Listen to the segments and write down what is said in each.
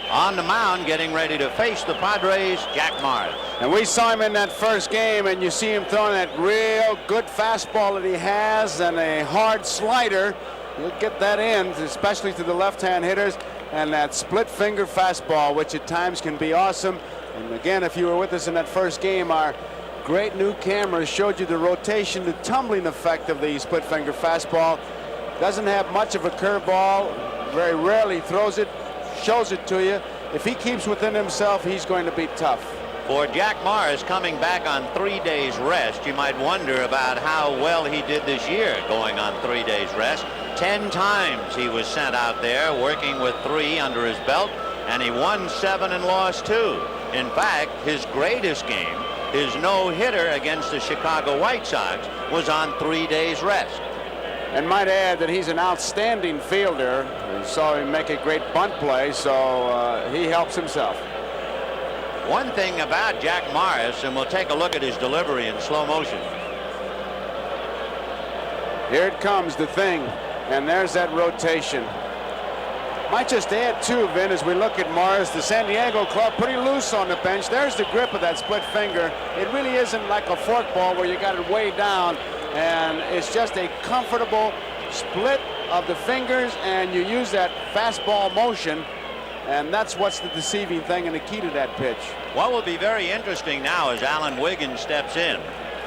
On the mound, getting ready to face the Padres, Jack Morris. And we saw him in that first game, and you see him throwing that real good fastball that he has and a hard slider. He'll get that in, especially to the left-hand hitters, and that split finger fastball, which at times can be awesome. And again, if you were with us in that first game, our great new cameras showed you the rotation, the tumbling effect of the split finger fastball. Doesn't have much of a curveball, very rarely throws it, shows it to you. If he keeps within himself, he's going to be tough. For Jack Morris, coming back on 3 days rest, you might wonder about how well he did this year going on 3 days rest. 10 times he was sent out there working with 3 under his belt, and he won 7 and lost 2. In fact, his greatest game, his no-hitter against the Chicago White Sox, was on 3 days rest. And might add that he's an outstanding fielder. We saw him make a great bunt play, so he helps himself. One thing about Jack Morris, and we'll take a look at his delivery in slow motion. Here it comes, the thing, and there's that rotation. Might just add too, Vin, as we look at Morris, the San Diego club pretty loose on the bench. There's the grip of that split finger. It really isn't like a forkball where you got it way down, and it's just a comfortable split of the fingers, and you use that fastball motion, and that's what's the deceiving thing and the key to that pitch. What will be very interesting now as Alan Wiggins steps in.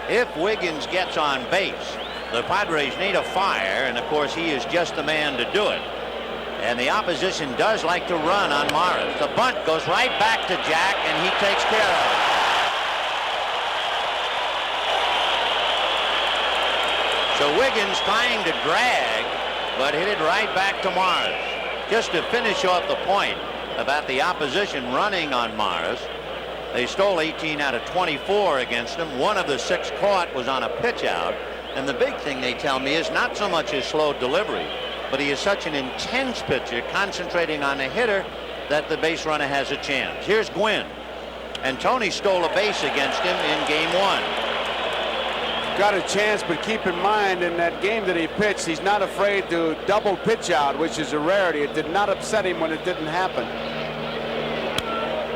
If Wiggins gets on base, the Padres need a fire, and of course he is just the man to do it. And the opposition does like to run on Morris. The bunt goes right back to Jack, and he takes care of it. So Wiggins trying to drag, but hit it right back to Morris. Just to finish off the point about the opposition running on Morris, they stole 18 out of 24 against him. 1 of the 6 caught was on a pitch out. And the big thing they tell me is not so much his slow delivery, but he is such an intense pitcher, concentrating on the hitter, that the base runner has a chance. Here's Gwynn, and Tony stole a base against him in game 1. Got a chance, but keep in mind in that game that he pitched, he's not afraid to double pitch out, which is a rarity. It did not upset him when it didn't happen.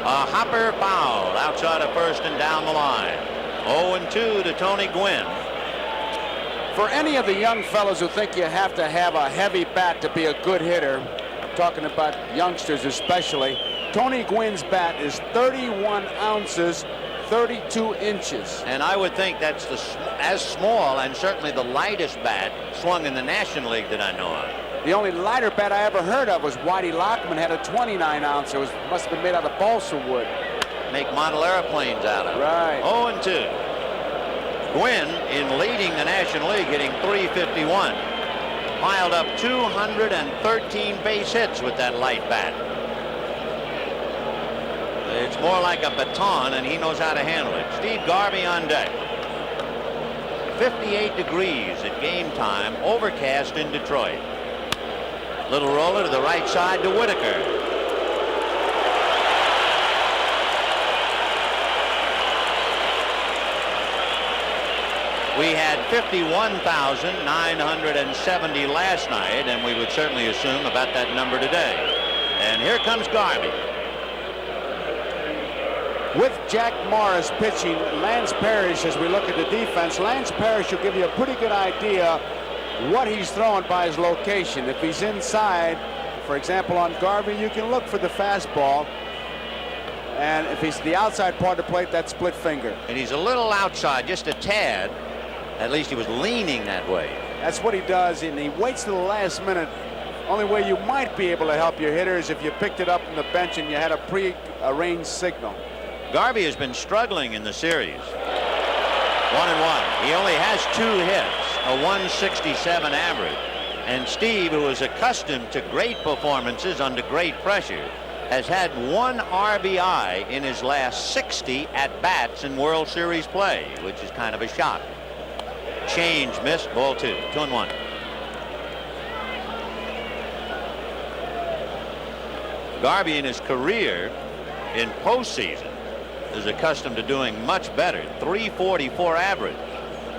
A hopper foul outside of first and down the line. 0-2 to Tony Gwynn. For any of the young fellows who think you have to have a heavy bat to be a good hitter, I'm talking about youngsters especially, Tony Gwynn's bat is 31 ounces, 32 inches. And I would think that's as small and certainly the lightest bat swung in the National League that I know of. The only lighter bat I ever heard of was Whitey Lockman, had a 29 ounce. It must have been made out of balsa wood. Make model airplanes out of it. Right. 0-2. Gwynn in leading the National League, hitting .351. Piled up 213 base hits with that light bat. It's more like a baton, and he knows how to handle it. Steve Garvey on deck. 58 degrees at game time, overcast in Detroit. Little roller to the right side to Whitaker. We had 51,970 last night, and we would certainly assume about that number today. And here comes Garvey. With Jack Morris pitching, Lance Parrish, as we look at the defense, Lance Parrish will give you a pretty good idea what he's throwing by his location. If he's inside, for example, on Garvey, you can look for the fastball. And if he's the outside part of the plate, that's split finger. And he's a little outside, just a tad. At least he was leaning that way. That's what he does, and he waits to the last minute. Only way you might be able to help your hitter is if you picked it up from the bench and you had a pre-arranged signal. Garvey has been struggling in the series. 1-1. He only has 2 hits, a 167 average. And Steve, who is accustomed to great performances under great pressure, has had 1 RBI in his last 60 at-bats in World Series play, which is kind of a shock. Change missed, ball 2, 2-1. Garvey in his career in postseason is accustomed to doing much better. 344 average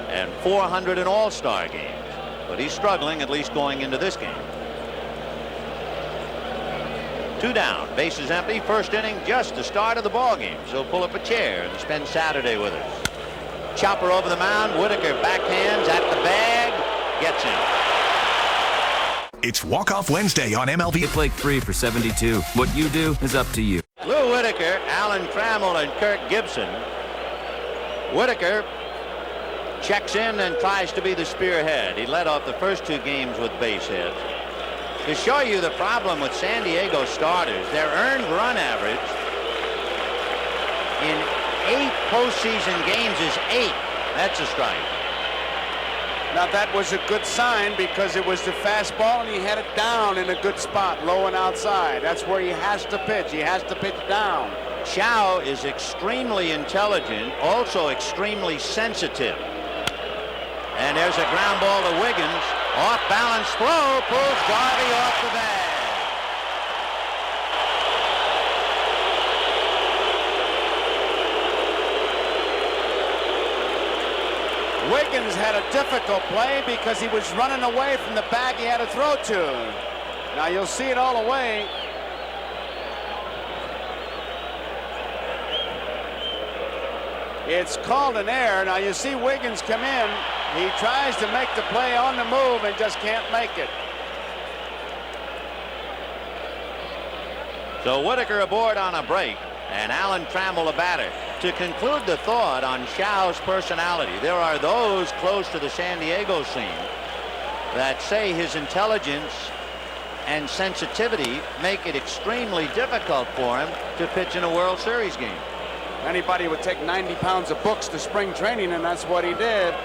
and 400 in all-star games. But he's struggling, at least going into this game. 2 down, bases empty, first inning, just the start of the ball game. So pull up a chair and spend Saturday with us. Chopper over the mound. Whitaker backhands at the bag, gets him. It's Walk-Off Wednesday on MLB. It's like 3 for 72. What you do is up to you. Lou Whitaker, Alan Trammell, and Kirk Gibson. Whitaker checks in and tries to be the spearhead. He led off the first 2 games with base hits. To show you the problem with San Diego starters, their earned run average in 8 postseason games is 8. That's a strike. Now that was a good sign because it was the fastball and he had it down in a good spot, low and outside. That's where he has to pitch. He has to pitch down. Chow is extremely intelligent, also extremely sensitive. And there's a ground ball to Wiggins. Off balance throw, pulls Garvey off the bag. Wiggins had a difficult play because he was running away from the bag he had to throw to. Now you'll see it all the way. It's called an error. Now you see Wiggins come in. He tries to make the play on the move and just can't make it. So Whitaker aboard on a break and Alan Trammell a batter. To conclude the thought on Chow's personality, there are those close to the San Diego scene that say his intelligence and sensitivity make it extremely difficult for him to pitch in a World Series game. Anybody would take 90 pounds of books to spring training, and that's what he did.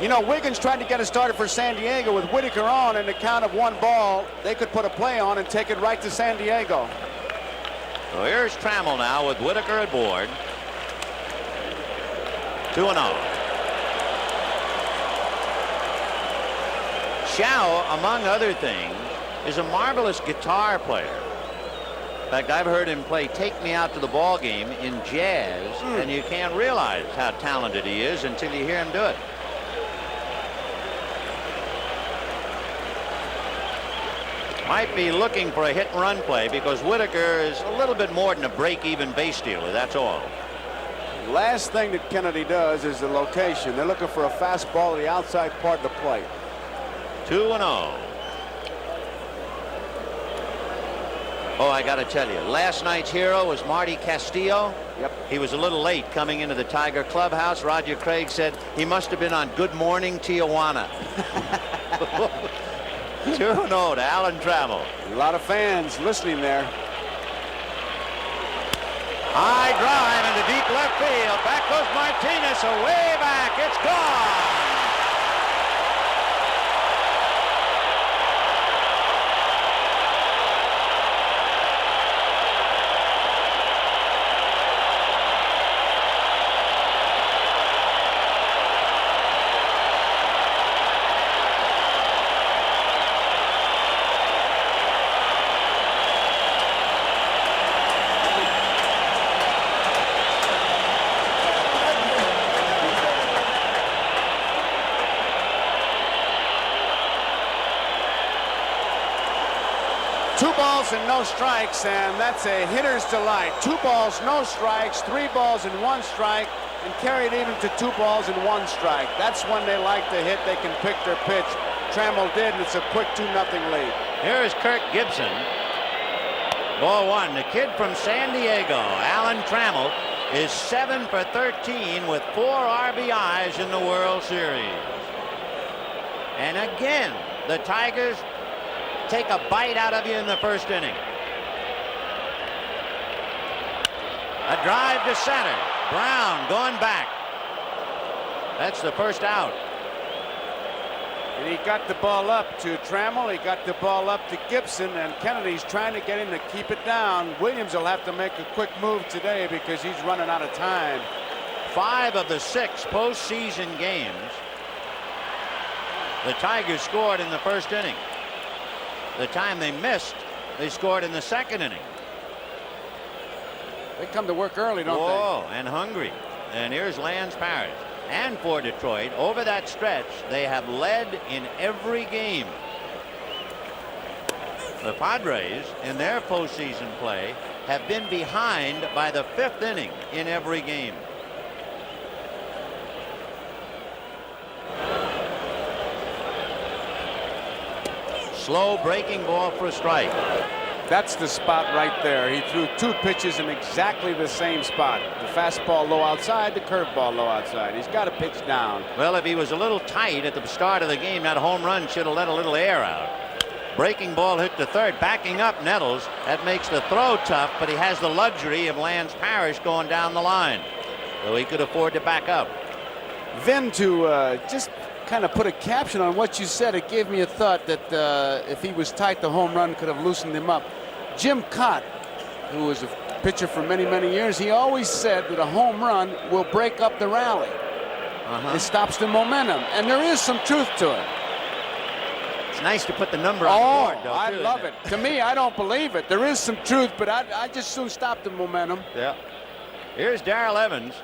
You know, Wiggins tried to get it started for San Diego with Whitaker on, and the count of 1 ball, they could put a play on and take it right to San Diego. So here's Trammell now with Whitaker aboard. 2-0. Chow, among other things, is a marvelous guitar player. In fact, I've heard him play Take Me Out to the Ball Game in jazz, and you can't realize how talented he is until you hear him do it. Might be looking for a hit-and-run play because Whitaker is a little bit more than a break-even base stealer, that's all. Last thing that Kennedy does is the location. They're looking for a fastball at the outside part of the plate. 2-0. Oh, I got to tell you, last night's hero was Marty Castillo. Yep. He was a little late coming into the Tiger clubhouse. Roger Craig said he must have been on Good Morning Tijuana. 2-0 to Alan Trammell. A lot of fans listening there. High drive into deep left field. Back goes Martinez, away back. It's gone. Two balls and no strikes, and that's a hitter's delight. 2 balls, no strikes, 3 balls and 1 strike, and carried even to 2 balls and 1 strike. That's when they like to hit. They can pick their pitch. Trammell did, and it's a quick 2-0 lead. Here is Kirk Gibson. Ball 1. The kid from San Diego, Alan Trammell, is 7 for 13 with 4 RBIs in the World Series. And again, the Tigers take a bite out of you in the first inning. A drive to center. Brown going back. That's the first out. And he got the ball up to Trammell. He got the ball up to Gibson, and Kennedy's trying to get him to keep it down. Williams will have to make a quick move today because he's running out of time. 5 of the 6 postseason games, the Tigers scored in the first inning. The time they missed, they scored in the second inning. They come to work early, don't Whoa, and hungry. And here's Lance Parrish. And for Detroit, over that stretch, they have led in every game. The Padres, in their postseason play, have been behind by the 5th inning in every game. Slow breaking ball for a strike. That's the spot right there. He threw 2 pitches in exactly the same spot. The fastball low outside, the curveball low outside. He's got to pitch down. Well, if he was a little tight at the start of the game, that home run should have let a little air out. Breaking ball hit to third, backing up Nettles. That makes the throw tough, but he has the luxury of Lance Parrish going down the line, so he could afford to back up. Vin, to just kind of put a caption on what you said, it gave me a thought that if he was tight, the home run could have loosened him up. Jim Cott, who was a pitcher for many, many years, he always said that a home run will break up the rally. It stops the momentum, and there is some truth to it. It's nice to put the number on the board, though. I love it. To me, I don't believe it. There is some truth, but I just soon stop the momentum. Yeah. Here's Darrell Evans.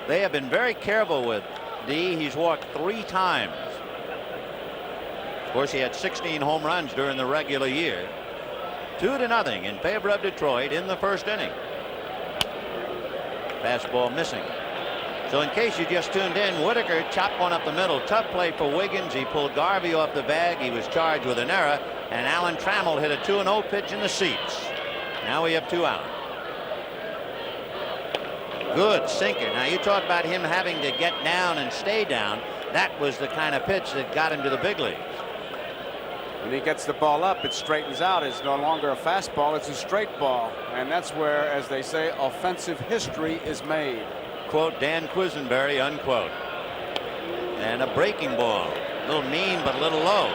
They have been very careful with D. He's walked 3 times. Of course, he had 16 home runs during the regular year. 2-0 in favor of Detroit in the 1st inning. Fastball missing. So in case you just tuned in, Whitaker chopped one up the middle. Tough play for Wiggins. He pulled Garvey off the bag. He was charged with an error, and Alan Trammell hit a 2-0 pitch in the seats. Now we have 2 out. Good sinker. Now you talk about him having to get down and stay down. That was the kind of pitch that got him to the big leagues. When he gets the ball up, it straightens out. It's no longer a fastball, it's a straight ball. And that's where, as they say, offensive history is made. Quote Dan Quisenberry, unquote. And a breaking ball. A little mean, but a little low.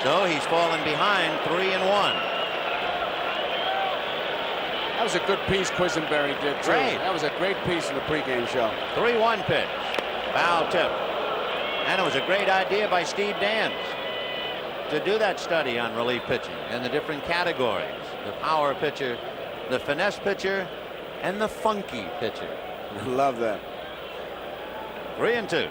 So he's fallen behind 3-1. That was a good piece Quisenberry did, too. Great. That was a great piece in the pregame show. 3-1 pitch. Foul tip. And it was a great idea by Steve Dance to do that study on relief pitching and the different categories. The power pitcher, the finesse pitcher, and the funky pitcher. Love that. 3-2.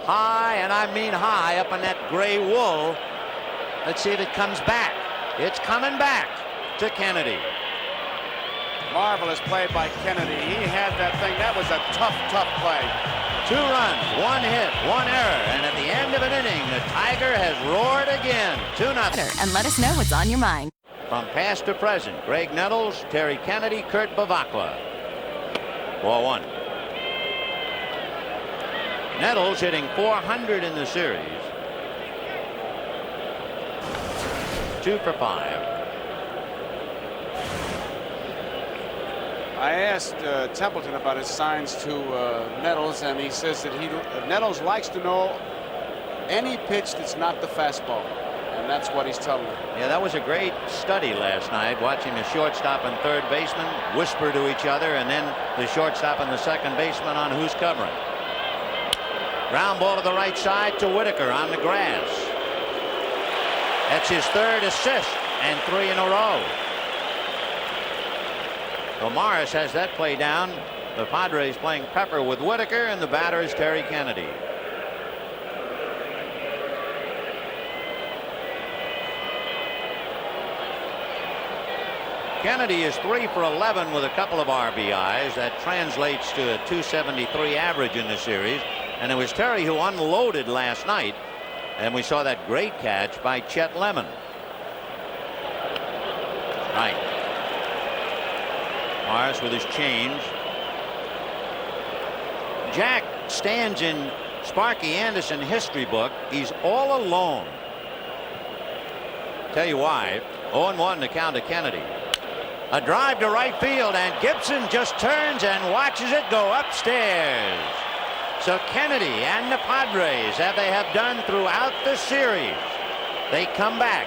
High, and I mean high, up on that gray wool. Let's see if it comes back. It's coming back to Kennedy. Marvelous play by Kennedy. He had that thing. That was a tough, tough play. 2 runs, 1 hit, 1 error, and at the end of an inning, the Tiger has roared again. 2-0. And let us know what's on your mind. From past to present, Greg Nettles, Terry Kennedy, Kurt Bavacqua. Ball 1. Nettles hitting .400 in the series. 2 for 5. I asked Templeton about his signs to Nettles, and he says that Nettles likes to know any pitch that's not the fastball, and that's what he's telling me. Yeah, that was a great study last night, watching the shortstop and third baseman whisper to each other, and then the shortstop and the second baseman on who's covering. Ground ball to the right side to Whitaker on the grass. That's his 3rd assist and 3 in a row. So Morris has that play down. The Padres playing pepper with Whitaker, and the batter is Terry Kennedy. Kennedy is 3 for 11 with a couple of RBIs. That translates to a .273 average in the series. And it was Terry who unloaded last night. And we saw that great catch by Chet Lemon. Right. Morris with his change. Jack stands in Sparky Anderson history book. He's all alone. Tell you why. 0-1 to count to Kennedy. A drive to right field, and Gibson just turns and watches it go upstairs. So Kennedy and the Padres, as they have done throughout the series, they come back.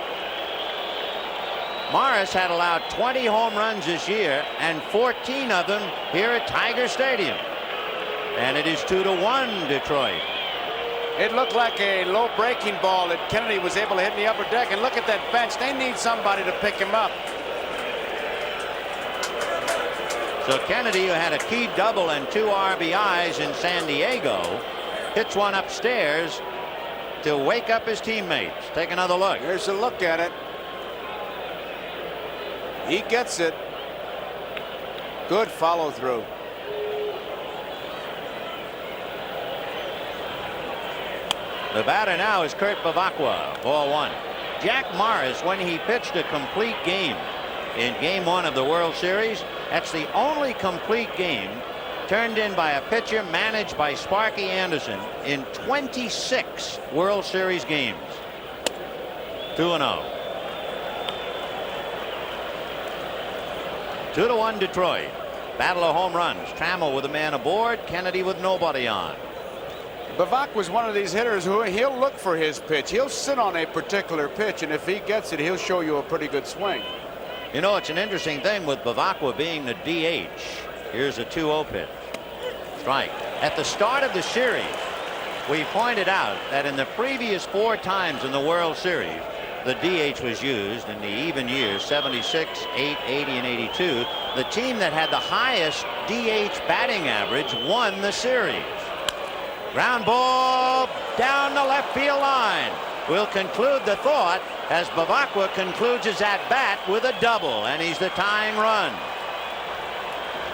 Morris had allowed 20 home runs this year, and 14 of them here at Tiger Stadium. And it is 2-1 Detroit. It looked like a low breaking ball that Kennedy was able to hit in the upper deck. And look at that bench. They need somebody to pick him up. So Kennedy, who had a key double and 2 RBIs in San Diego, hits one upstairs to wake up his teammates. Take another look. Here's a look at it. He gets it. Good follow through. The batter now is Kurt Bavacqua. Ball one. Jack Morris, when he pitched a complete game in game 1 of the World Series, that's the only complete game turned in by a pitcher managed by Sparky Anderson in 26 World Series games. 2-0. 2-1 Detroit. Battle of home runs. Trammell with a man aboard. Kennedy with nobody on. Bavacqua was one of these hitters who he'll look for his pitch. He'll sit on a particular pitch, and if he gets it, he'll show you a pretty good swing. You know, it's an interesting thing with Bavacqua being the DH. Here's a 2-0 pitch. Strike. At the start of the series, we pointed out that in the previous 4 times in the World Series, the DH was used in the even years, 76, 8, 80, and 82. The team that had the highest DH batting average won the series. Ground ball down the left field line. We'll conclude the thought as Bavacqua concludes his at-bat with a double, and he's the tying run.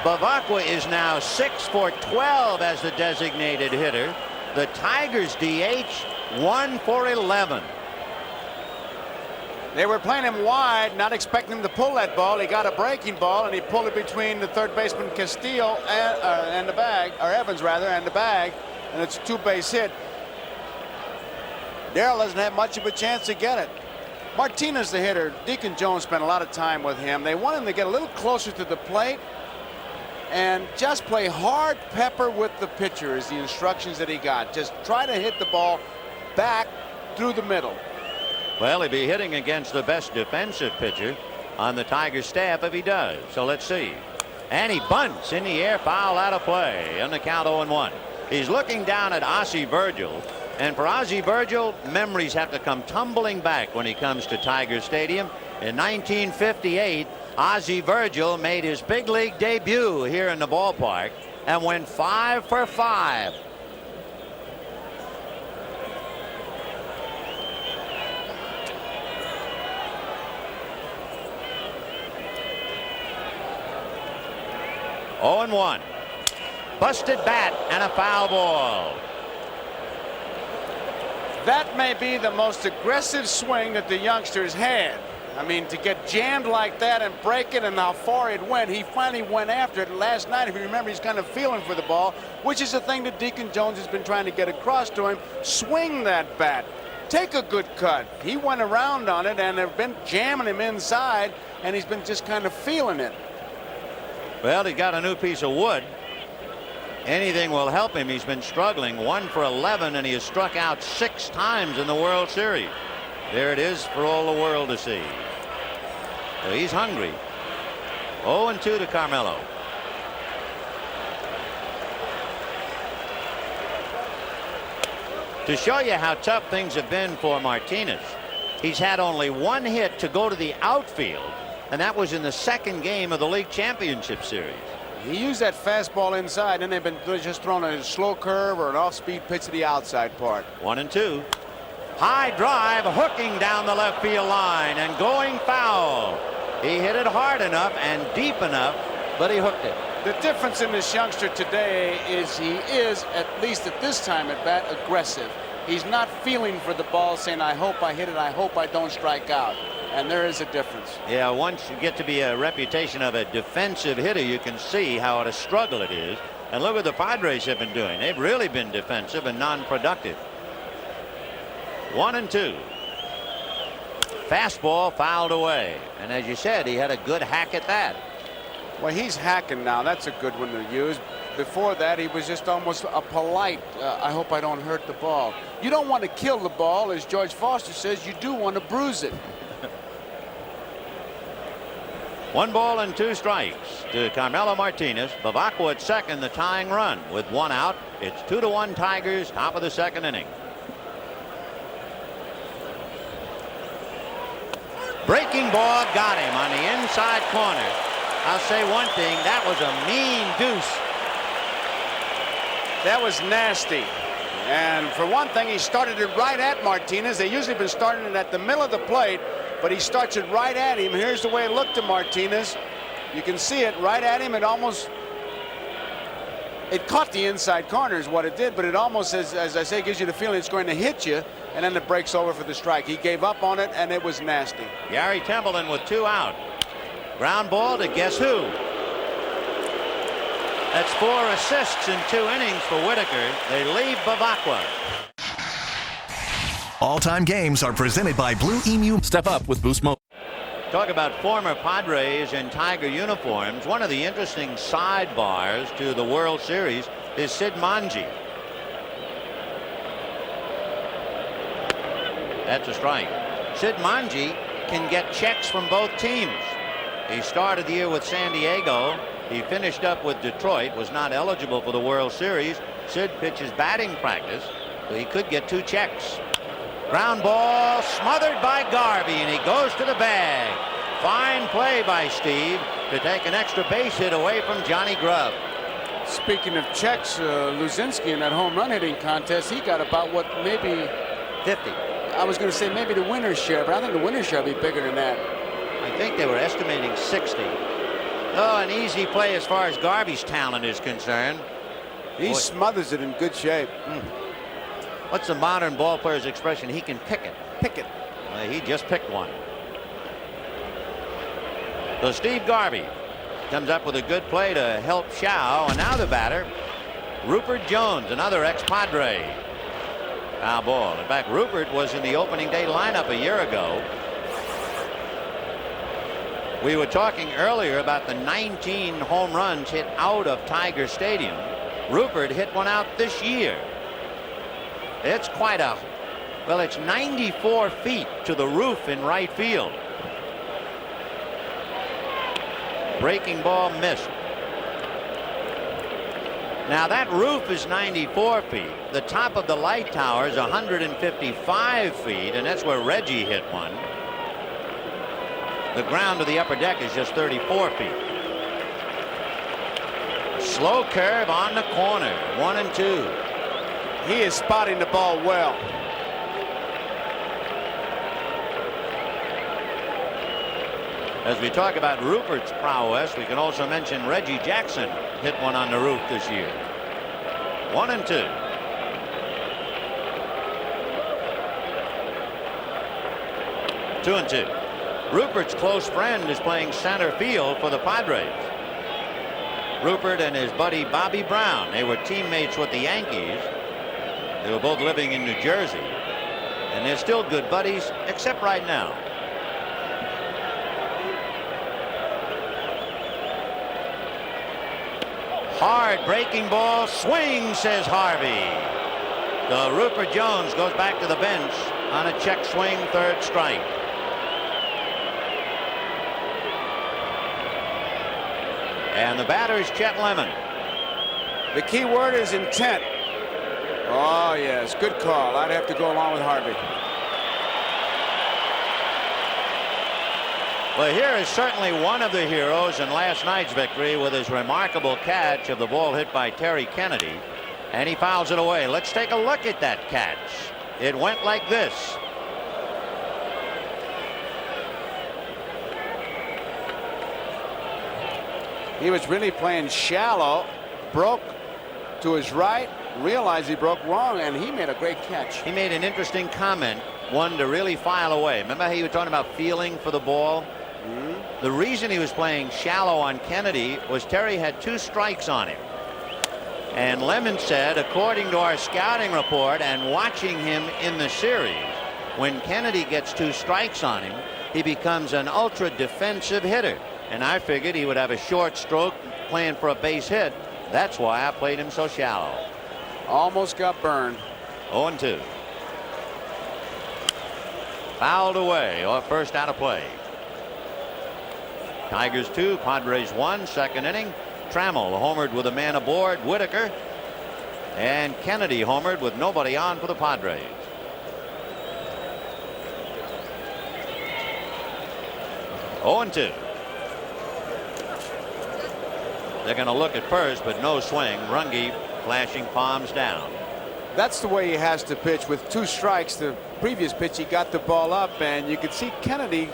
Bavacqua is now 6 for 12 as the designated hitter. The Tigers DH 1 for 11. They were playing him wide, not expecting him to pull that ball. He got a breaking ball, and he pulled it between the third baseman Castillo and the bag, or Evans rather, and the bag, and it's a 2-base hit. Darrell doesn't have much of a chance to get it. Martinez, the hitter, Deacon Jones spent a lot of time with him. They want him to get a little closer to the plate and just play hard pepper with the pitcher is the instructions that he got. Just try to hit the ball back through the middle. Well, he'll be hitting against the best defensive pitcher on the Tigers staff if he does. So let's see. And he bunts in the air, foul out of play on the count 0-1. He's looking down at Ozzie Virgil. And for Ozzie Virgil, memories have to come tumbling back when he comes to Tiger Stadium. In 1958, Ozzie Virgil made his big league debut here in the ballpark and went 5 for 5. Oh and 1. Busted bat and a foul ball. That may be the most aggressive swing that the youngsters had. I mean, to get jammed like that and break it, and how far it went. He finally went after it last night. If you remember, he's kind of feeling for the ball, which is the thing that Deacon Jones has been trying to get across to him. Swing that bat. Take a good cut. He went around on it, and they've been jamming him inside, and he's been just kind of feeling it. Well, he got a new piece of wood. Anything will help him. He's been struggling. 1 for 11, and he has struck out 6 times in the World Series. There it is for all the world to see. So he's hungry. 0-2 to Carmelo. To show you how tough things have been for Martinez, he's had only 1 hit to go to the outfield, and that was in the 2nd game of the League Championship Series. He used that fastball inside, and they've been just throwing a slow curve or an off-speed pitch to the outside part. 1-2. High drive, hooking down the left field line and going foul. He hit it hard enough and deep enough, but he hooked it. The difference in this youngster today is he is, at least at this time at bat, aggressive. He's not feeling for the ball, saying, I hope I hit it, I hope I don't strike out. And there is a difference. Yeah, once you get to be a reputation of a defensive hitter, you can see how a struggle it is. And look what the Padres have been doing. They've really been defensive and non-productive. 1-2. Fastball fouled away. And as you said, he had a good hack at that. Well, he's hacking now. That's a good one to use. Before that, he was just almost a polite, I hope I don't hurt the ball. You don't want to kill the ball, as George Foster says. You do want to bruise it. 1 ball and 2 strikes to Carmelo Martinez. Bavacqua at second, the tying run. With 1 out, it's 2-1 Tigers, top of the 2nd inning. Breaking ball got him on the inside corner. I'll say one thing, that was a mean deuce. That was nasty. And for one thing, he started it right at Martinez. They usually been starting it at the middle of the plate, but he starts it right at him. Here's the way it looked to Martinez. You can see it right at him. It caught the inside corner is what it did, but it almost, as I say, gives you the feeling it's going to hit you, and then it breaks over for the strike. He gave up on it, and it was nasty. Gary Templeton with 2 out. Ground ball to guess who? That's 4 assists in 2 innings for Whitaker. They leave Bavacqua. All-time games are presented by Blue Emu. Step up with Boost Mobile. Talk about former Padres in Tiger uniforms. One of the interesting sidebars to the World Series is Sid Manji. That's a strike. Sid Manji can get checks from both teams. He started the year with San Diego. He finished up with Detroit, was not eligible for the World Series. Sid pitches batting practice, so he could get 2 checks. Ground ball smothered by Garvey, and he goes to the bag. Fine play by Steve to take an extra base hit away from Johnny Grubb. Speaking of checks, Luzinski in that home run hitting contest, he got about what, maybe 50. I was going to say maybe the winner's share, but I think the winner's share will be bigger than that. I think they were estimating 60. Oh, an easy play as far as Garvey's talent is concerned. He smothers it in good shape. What's the modern ball player's expression? He can pick it. Pick it. He just picked one. So Steve Garvey comes up with a good play to help Shaw, and now the batter, Rupert Jones, another ex-Padre. Foul ball. In fact, Rupert was in the opening day lineup a year ago. We were talking earlier about the 19 home runs hit out of Tiger Stadium. Rupert hit one out this year. It's quite a, well, it's 94 feet to the roof in right field. Breaking ball missed. Now that roof is 94 feet. The top of the light tower is 155 feet, and that's where Reggie hit one. The ground of the upper deck is just 34 feet. Slow curve on the corner. 1-2. He is spotting the ball well. As we talk about Rupert's prowess, we can also mention Reggie Jackson hit one on the roof this year. 1-2. Two and two. Rupert's close friend is playing center field for the Padres. Rupert and his buddy Bobby Brown, they were teammates with the Yankees. They were both living in New Jersey, and they're still good buddies, except right now. Hard breaking ball, swing, says Harvey. So Rupert Jones goes back to the bench on a check swing, 3rd strike. And the batter is Chet Lemon. The key word is intent. Oh, yes, good call. I'd have to go along with Harvey. Well, here is certainly one of the heroes in last night's victory with his remarkable catch of the ball hit by Terry Kennedy, and he fouls it away. Let's take a look at that catch. It went like this. He was really playing shallow, broke to his right, realized he broke wrong, and he made a great catch. He made an interesting comment, one to really file away. Remember how you were talking about feeling for the ball? The reason he was playing shallow on Kennedy was Terry had 2 strikes on him. And Lemon said, according to our scouting report and watching him in the series, when Kennedy gets 2 strikes on him, he becomes an ultra defensive hitter. And I figured he would have a short stroke playing for a base hit. That's why I played him so shallow. Almost got burned. 0-2. Fouled away, or first out of play. Tigers 2, Padres 1, 2nd inning. Trammell homered with a man aboard, Whitaker. And Kennedy homered with nobody on for the Padres. Oh, 0-2. They're going to look at first, but no swing. Runge flashing palms down. That's the way he has to pitch with 2 strikes. The previous pitch he got the ball up, and you could see Kennedy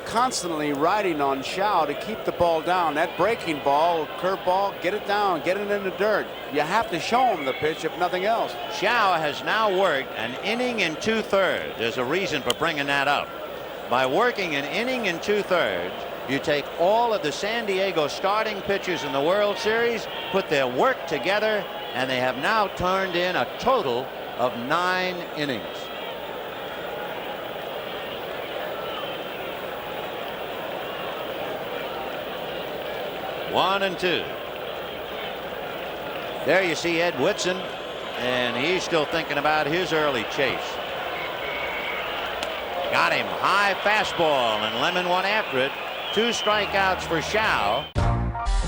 constantly riding on Shao to keep the ball down. That breaking ball, curveball, get it down, get it in the dirt. You have to show him the pitch if nothing else. Shao has now worked an inning and 2/3. There's a reason for bringing that up. By working an inning and 2/3, you take all of the San Diego starting pitchers in the World Series, put their work together, and they have now turned in a total of 9 innings. One and 2. There you see Ed Whitson, and he's still thinking about his early chase. Got him. High fastball, and Lemon went after it. 2 strikeouts for Shao.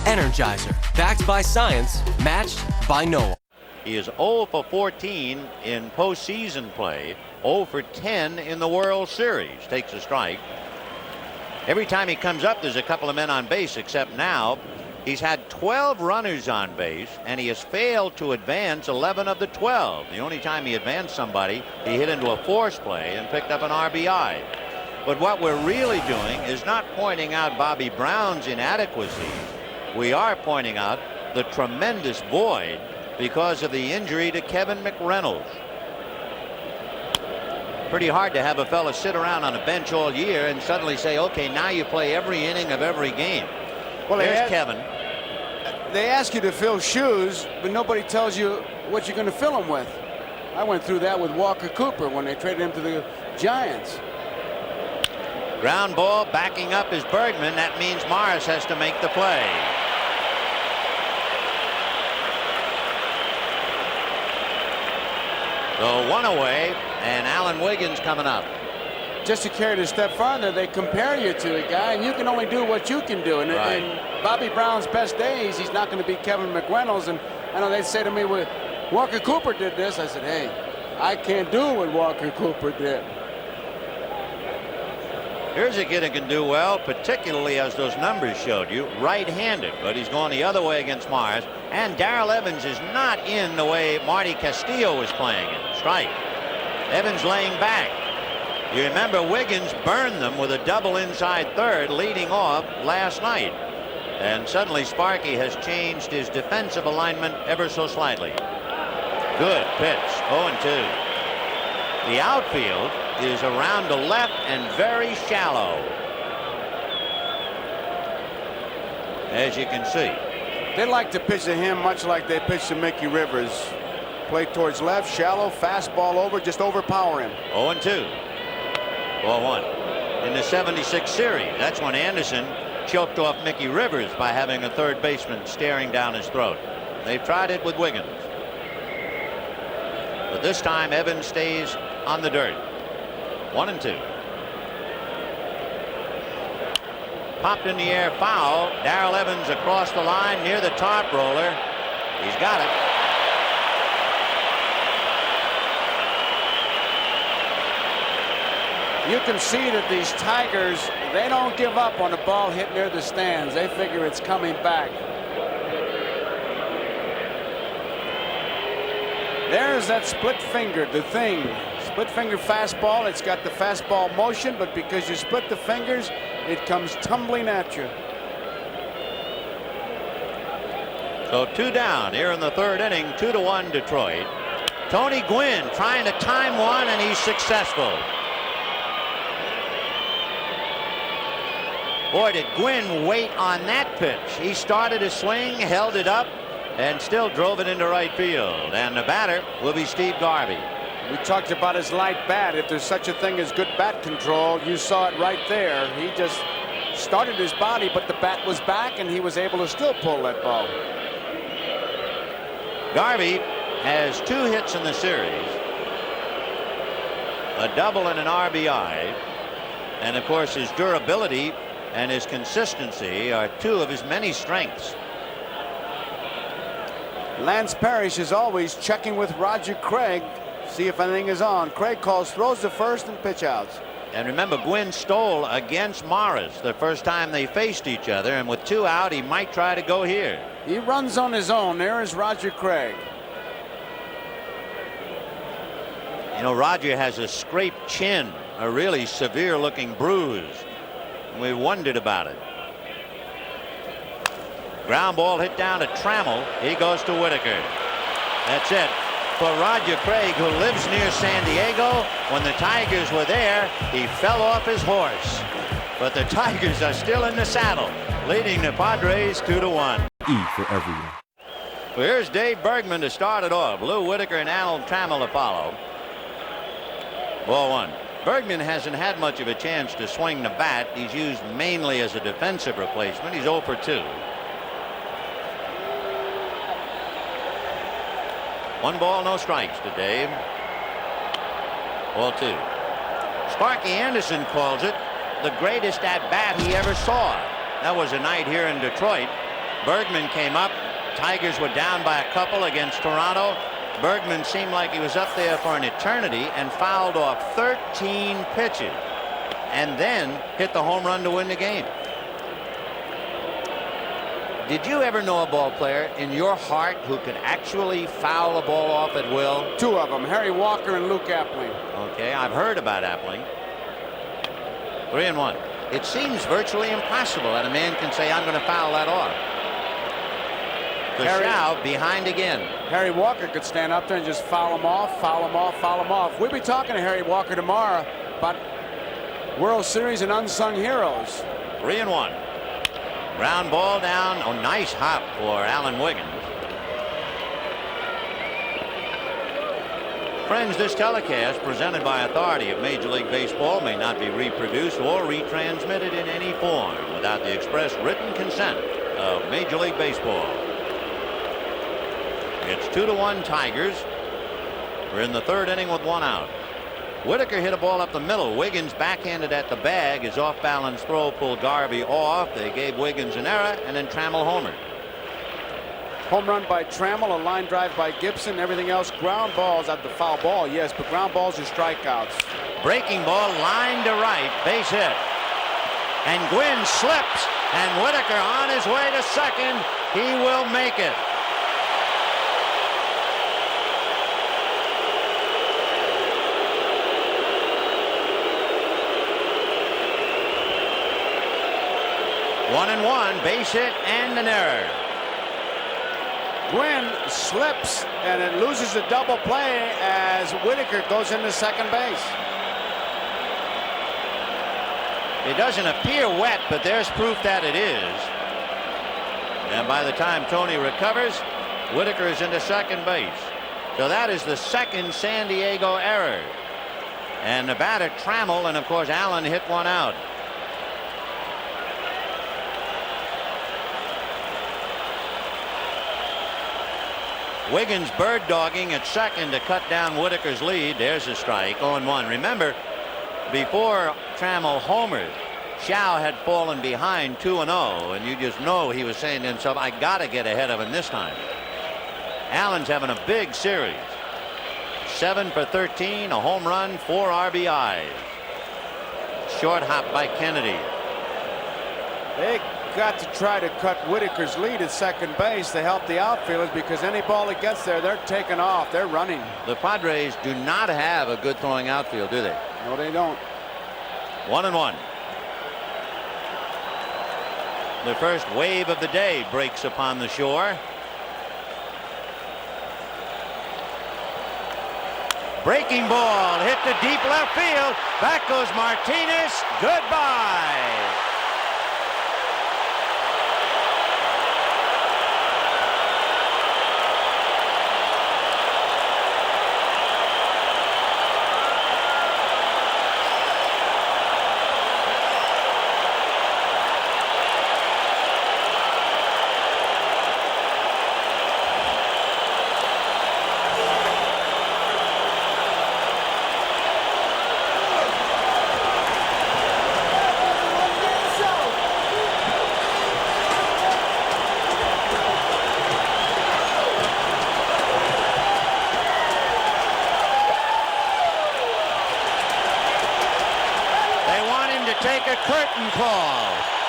Energizer, backed by science, matched by Noel. He is 0 for 14 in postseason play, 0 for 10 in the World Series. Takes a strike. Every time he comes up, there's a couple of men on base, except now. He's had 12 runners on base, and he has failed to advance 11 of the 12. The only time he advanced somebody, he hit into a force play and picked up an RBI. But what we're really doing is not pointing out Bobby Brown's inadequacies. We are pointing out the tremendous void because of the injury to Kevin McReynolds. Pretty hard to have a fella sit around on a bench all year and suddenly say, okay, now you play every inning of every game. Well, there's Kevin. They ask you to fill shoes, but nobody tells you what you're going to fill them with. I went through that with Walker Cooper when they traded him to the Giants. Ground ball, backing up is Bergman. That means Morris has to make the play. So 1 away, and Alan Wiggins coming up. Just to carry it a step farther, they compare you to a guy, and you can only do what you can do. And right. in Bobby Brown's best days, he's not going to be Kevin McReynolds. And I know they'd say to me, well, Walker Cooper did this. I said, hey, I can't do what Walker Cooper did. Here's a kid who can do well, particularly as those numbers showed you, right-handed, but he's going the other way against Mars. And Darrell Evans is not in the way Marty Castillo was playing it. Strike. Evans laying back. You remember Wiggins burned them with a double inside third leading off last night. And suddenly Sparky has changed his defensive alignment ever so slightly. Good pitch. 0-2. The outfield is around the left and very shallow, as you can see. They like to pitch to him much like they pitch to Mickey Rivers. Play towards left, shallow, fastball over, just overpower him. 0-2. Ball 1. In the 76 series, that's when Anderson choked off Mickey Rivers by having a third baseman staring down his throat. They've tried it with Wiggins. But this time Evans stays on the dirt. 1-2. Popped in the air, foul. Darrell Evans across the line near the top roller. He's got it. You can see that these Tigers, they don't give up on a ball hit near the stands. They figure it's coming back. There's that split finger, the thing. Split finger fastball. It's got the fastball motion, but because you split the fingers, it comes tumbling at you. So 2 down here in the 3rd inning, 2-1 Detroit. Tony Gwynn trying to time one, and he's successful. Boy, did Gwynn wait on that pitch. He started his swing, held it up, and still drove it into right field. And the batter will be Steve Garvey. We talked about his light bat. If there's such a thing as good bat control, you saw it right there. He just started his body, but the bat was back, and he was able to still pull that ball. Garvey has 2 hits in the series, a double and an RBI, and of course his durability and his consistency are 2 of his many strengths. Lance Parrish is always checking with Roger Craig, see if anything is on. Craig calls throws to first and pitch outs. And remember, Gwynn stole against Morris the first time they faced each other, and with 2 out, he might try to go here. He runs on his own. There is Roger Craig. You know, Roger has a scraped chin, a really severe looking bruise. We wondered about it. Ground ball hit down to Trammell. He goes to Whitaker. That's it for Roger Craig, who lives near San Diego. When the Tigers were there, he fell off his horse. But the Tigers are still in the saddle, leading the Padres 2-1. E for everyone. Well, here's Dave Bergman to start it off. Lou Whitaker and Arnold Trammell to follow. Ball one. Bergman hasn't had much of a chance to swing the bat. He's used mainly as a defensive replacement. He's 0 for 2. 1 ball, no strikes to Dave. Ball 2. Sparky Anderson calls it the greatest at bat he ever saw. That was a night here in Detroit. Bergman came up. Tigers were down by a couple against Toronto. Bergman seemed like he was up there for an eternity and fouled off 13 pitches and then hit the home run to win the game. Did you ever know a ball player in your heart who could actually foul a ball off at will? 2 of them, Harry Walker and Luke Appling. Okay, I've heard about Appling. 3-1. It seems virtually impossible that a man can say, I'm going to foul that off. Shaw behind again. Harry Walker could stand up there and just foul him off, foul him off, foul him off. We'll be talking to Harry Walker tomorrow about World Series and unsung heroes. 3-1. Ground ball down. Oh, nice hop for Alan Wiggins. Friends, this telecast presented by authority of Major League Baseball may not be reproduced or retransmitted in any form without the express written consent of Major League Baseball. It's 2-1 Tigers. We're in the 3rd inning with 1 out. Whitaker hit a ball up the middle. Wiggins backhanded at the bag. His off-balance throw pulled Garvey off. They gave Wiggins an error, and then Trammell homered. Home run by Trammell, a line drive by Gibson. Everything else, ground balls at the foul ball, yes, but ground balls are strikeouts. Breaking ball, line to right, base hit. And Gwynn slips, and Whitaker on his way to second. He will make it. One and one, base hit and an error. Gwynn slips and it loses a double play as Whitaker goes into second base. It doesn't appear wet, but there's proof that it is. And by the time Tony recovers, Whitaker is into second base. So that is the second San Diego error. And the batter Trammell, and of course Allen hit one out. Wiggins bird dogging at second to cut down Whitaker's lead. There's a strike. 0-1. Remember, before Trammell homered, Shaw had fallen behind 2-0, and you just know he was saying to himself, I got to get ahead of him this time. Allen's having a big series. 7 for 13, a home run, 4 RBIs. Short hop by Kennedy. They got to try to cut Whitaker's lead at second base to help the outfielders, because any ball that gets there, they're taking off. They're running. The Padres do not have a good throwing outfield, do they? No, they don't. 1-1. The first wave of the day breaks upon the shore. Breaking ball hit to deep left field. Back goes Martinez. Goodbye. Take a curtain call.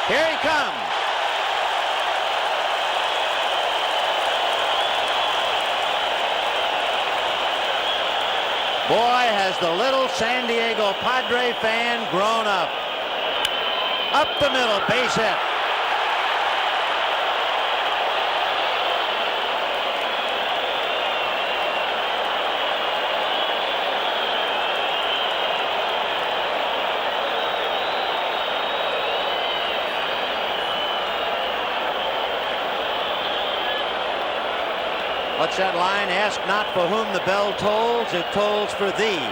Here he comes. Boy, has the little San Diego Padre fan grown up. Up the middle, base hit. What's that line? Ask not for whom the bell tolls, it tolls for thee.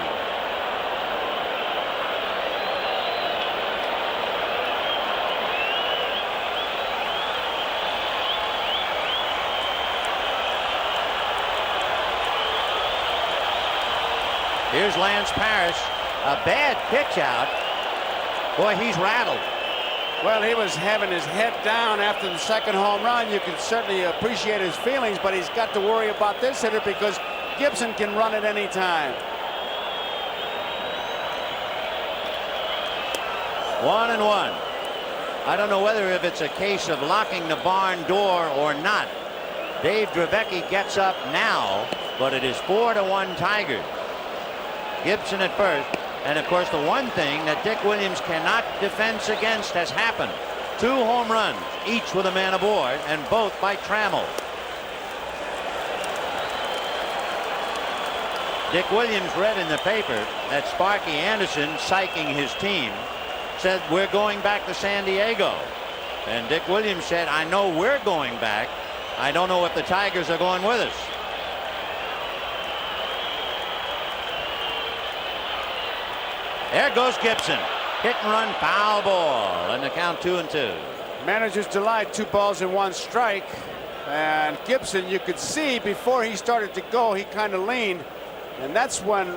Here's Lance Parrish. A bad pitch out. Boy, he's rattled. Well, he was having his head down after the second home run. You can certainly appreciate his feelings, but he's got to worry about this hitter because Gibson can run at any time. 1-1. I don't know whether if it's a case of locking the barn door or not. Dave Dravecky gets up now, but it is 4-1 Tigers. Gibson at first. And of course, the one thing that Dick Williams cannot defense against has happened. 2 home runs, each with a man aboard, and both by Trammell. Dick Williams read in the paper that Sparky Anderson, psyching his team, said, "We're going back to San Diego." And Dick Williams said, "I know we're going back. I don't know if the Tigers are going with us." There goes Gibson. Hit and run, foul ball, and the count 2-2. Manager's delight, 2 balls and 1 strike. And Gibson, you could see before he started to go, he kind of leaned. And that's when,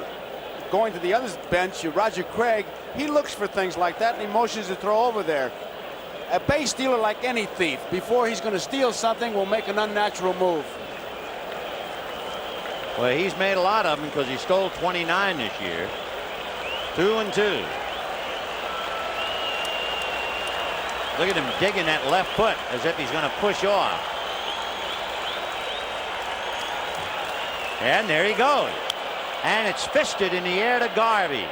going to the other bench, Roger Craig, he looks for things like that and he motions to throw over there. A base stealer, like any thief, before he's going to steal something, will make an unnatural move. Well, he's made a lot of them because he stole 29 this year. 2-2. Look at him digging that left foot as if he's going to push off. And there he goes. And it's fisted in the air to Garvey.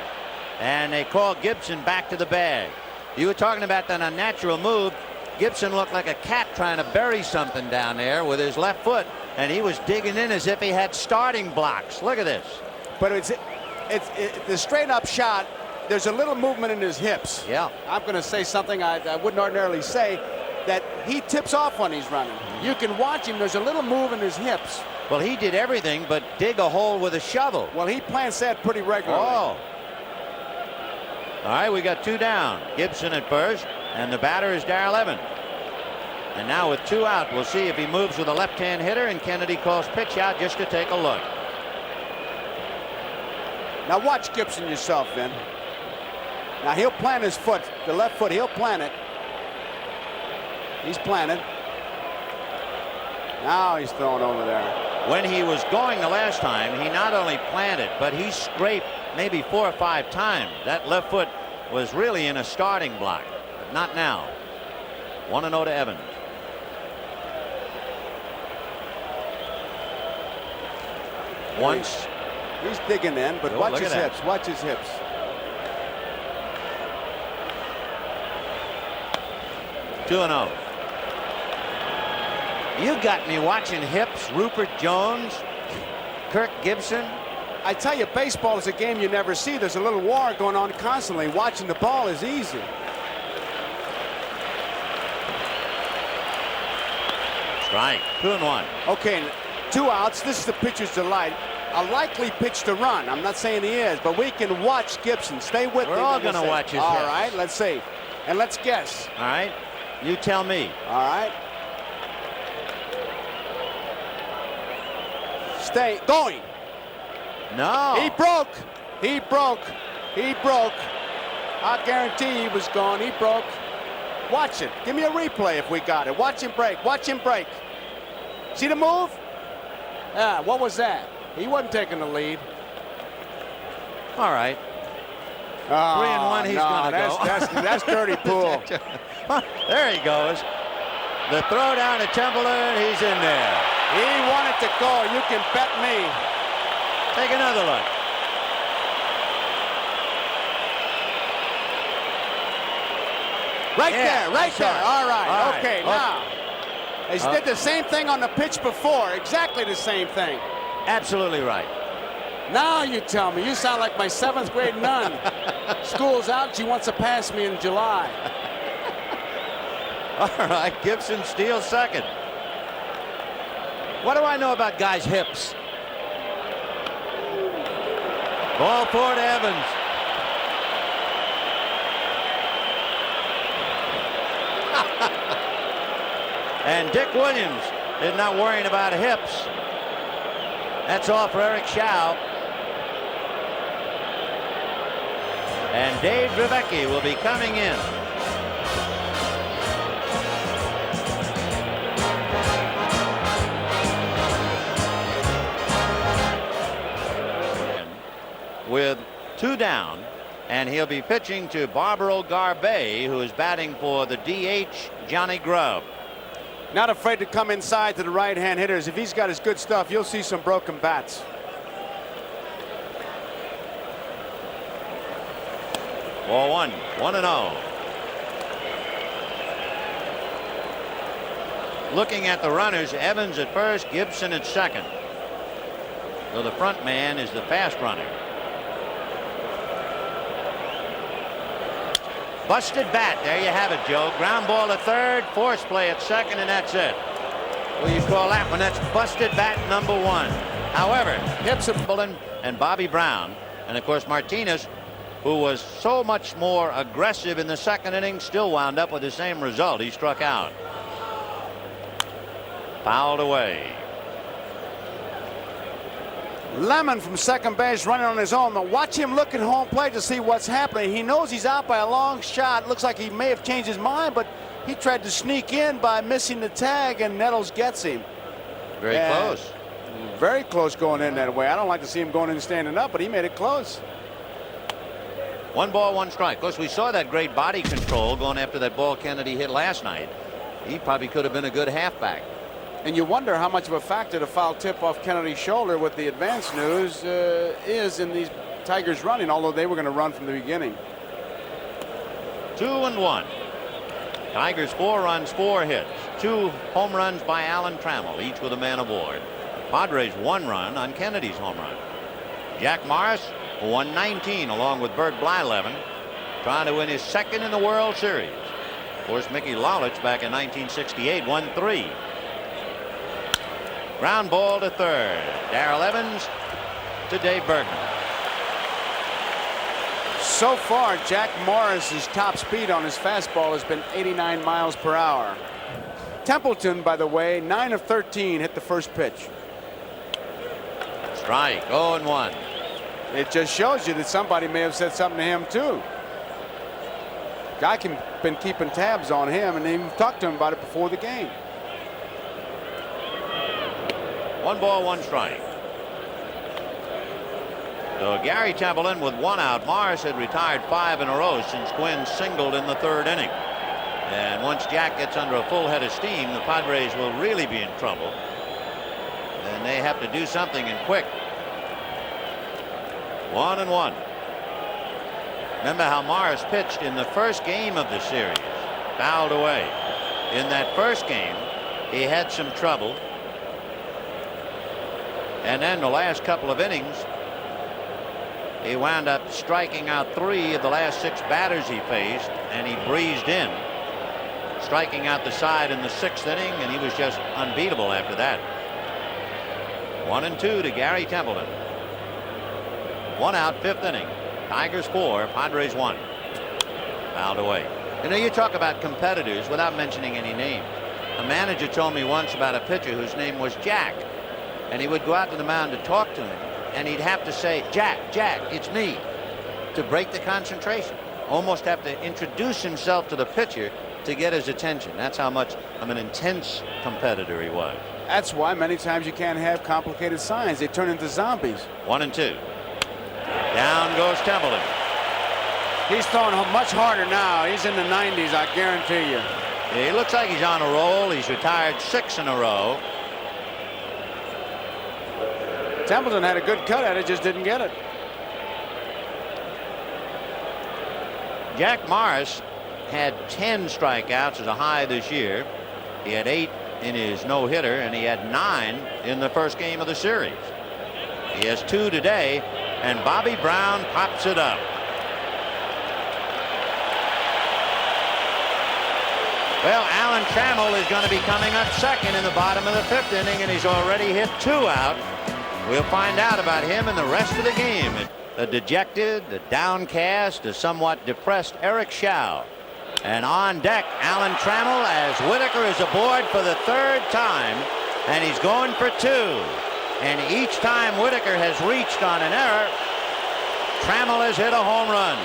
And they call Gibson back to the bag. You were talking about that unnatural move. Gibson looked like a cat trying to bury something down there with his left foot. And he was digging in as if he had starting blocks. Look at this. But it's the straight up shot. There's a little movement in his hips. Yeah. I'm going to say something I wouldn't ordinarily say, that he tips off when he's running. You can watch him. There's a little move in his hips. Well, he did everything but dig a hole with a shovel. Well, he plants that pretty regularly. Oh. All right, we got 2 down. Gibson at first, and the batter is Darrell Evans. And now with 2 out, we'll see if he moves with a left-hand hitter, and Kennedy calls pitch out just to take a look. Now watch Gibson yourself, Vin. Now he'll plant his foot, the left foot, he'll plant it. He's planted. Now he's throwing over there. When he was going the last time, he not only planted, but he scraped maybe 4 or 5 times. That left foot was really in a starting block, but not now. 1-0 to Evans. Once. He's digging in, but watch his hips. Watch his hips. Two 2-0. You got me watching hips. Rupert Jones, Kirk Gibson. I tell you, baseball is a game you never see. There's a little war going on constantly. Watching the ball is easy. Strike. 2-1. Okay, 2 outs. This is the pitcher's delight. A likely pitch to run. I'm not saying he is, but we can watch Gibson. Stay with me. We're all going to watch his hips. All right, let's see. And let's guess. All right. You tell me. All right. Stay going. No. He broke. He broke. He broke. I guarantee he was gone. He broke. Watch it. Give me a replay if we got it. Watch him break. Watch him break. See the move? Yeah, what was that? He wasn't taking the lead. All right. 3-1, he's going to go. That's dirty pool. There he goes. The throw down to Templeton, he's in there. He wanted to go. You can bet me. Take another look. Right Yeah, there, right I there. saw it. All right. All right. Okay, now. He did the same thing on the pitch before. Exactly the same thing. Absolutely right. Now you tell me. You sound like my 7th grade nun. School's out. She wants to pass me in July. All right, Gibson steals second. What do I know about guys' hips? Ball forward to Evans. And Dick Williams is not worrying about hips. That's all for Eric Schau. And Dave Drevecki will be coming in. With 2 down, and he'll be pitching to Barbaro Garbe, who is batting for the DH Johnny Grubb. Not afraid to come inside to the right-hand hitters. If he's got his good stuff, you'll see some broken bats. Ball 1, 1-0. Looking at the runners, Evans at first, Gibson at second. So the front man is the fast runner. Busted bat. There you have it, Joe. Ground ball at third, force play at second, and that's it. What do you call that one? That's busted bat number 1. However, hits of Bullen and Bobby Brown, and of course Martinez, who was so much more aggressive in the second inning, still wound up with the same result. He struck out. Fouled away. Lemon from second base running on his own. Now watch him look at home plate to see what's happening. He knows he's out by a long shot. Looks like he may have changed his mind, but he tried to sneak in by missing the tag, and Nettles gets him. Very close. Very close going in that way. I don't like to see him going in standing up, but he made it close. 1 ball, 1 strike. Of course, we saw that great body control going after that ball Kennedy hit last night. He probably could have been a good halfback. And you wonder how much of a factor the foul tip off Kennedy's shoulder with the advance news is in these Tigers running, although they were going to run from the beginning. 2-1. Tigers 4 runs, 4 hits. 2 home runs by Alan Trammell, each with a man aboard. Padres 1 run on Kennedy's home run. Jack Morris 119 along with Bert Blyleven, trying to win his 2nd in the World Series. Of course, Mickey Lolich back in 1968 won 3. Ground ball to third. Darrell Evans to Dave Bergman. So far, Jack Morris's top speed on his fastball has been 89 miles per hour. Templeton, by the way, 9 of 13 hit the first pitch. Strike. 0-1. It just shows you that somebody may have said something to him too. Guy been keeping tabs on him, and they even talked to him about it before the game. 1 ball, 1 strike. So Gary Templeton with 1 out. Morris had retired 5 in a row since Quinn singled in the 3rd inning. And once Jack gets under a full head of steam, the Padres will really be in trouble. And they have to do something, and quick. 1-1. Remember how Morris pitched in the first game of the series. Fouled away. In that first game, he had some trouble. And then the last couple of innings, he wound up striking out 3 of the last 6 batters he faced, and he breezed in, striking out the side in the 6th inning, and he was just unbeatable after that. 1-2 to Gary Templeton. 1 out, 5th inning. Tigers 4, Padres 1. Fouled away. You know, you talk about competitors without mentioning any names. A manager told me once about a pitcher whose name was Jack, and he would go out to the mound to talk to him, and he'd have to say, Jack, Jack, it's me, to break the concentration. Almost have to introduce himself to the pitcher to get his attention. That's how much of an intense competitor he was. That's why many times you can't have complicated signs. They turn into zombies. 1-2. Down goes Templeton. He's throwing much harder now. He's in the 90s, I guarantee you. He looks like he's on a roll. He's retired 6 in a row. Templeton had a good cut at it, just didn't get it. Jack Morris had 10 strikeouts as a high this year. He had 8 in his no-hitter, and he had 9 in the first game of the series. He has 2 today, and Bobby Brown pops it up. Well, Alan Trammell is going to be coming up second in the bottom of the 5th inning, and he's already hit 2 out. We'll find out about him in the rest of the game. The dejected, the downcast, the somewhat depressed Eric Schau. And on deck, Alan Trammell, as Whitaker is aboard for the 3rd time, and he's going for 2. And each time Whitaker has reached on an error, Trammell has hit a home run.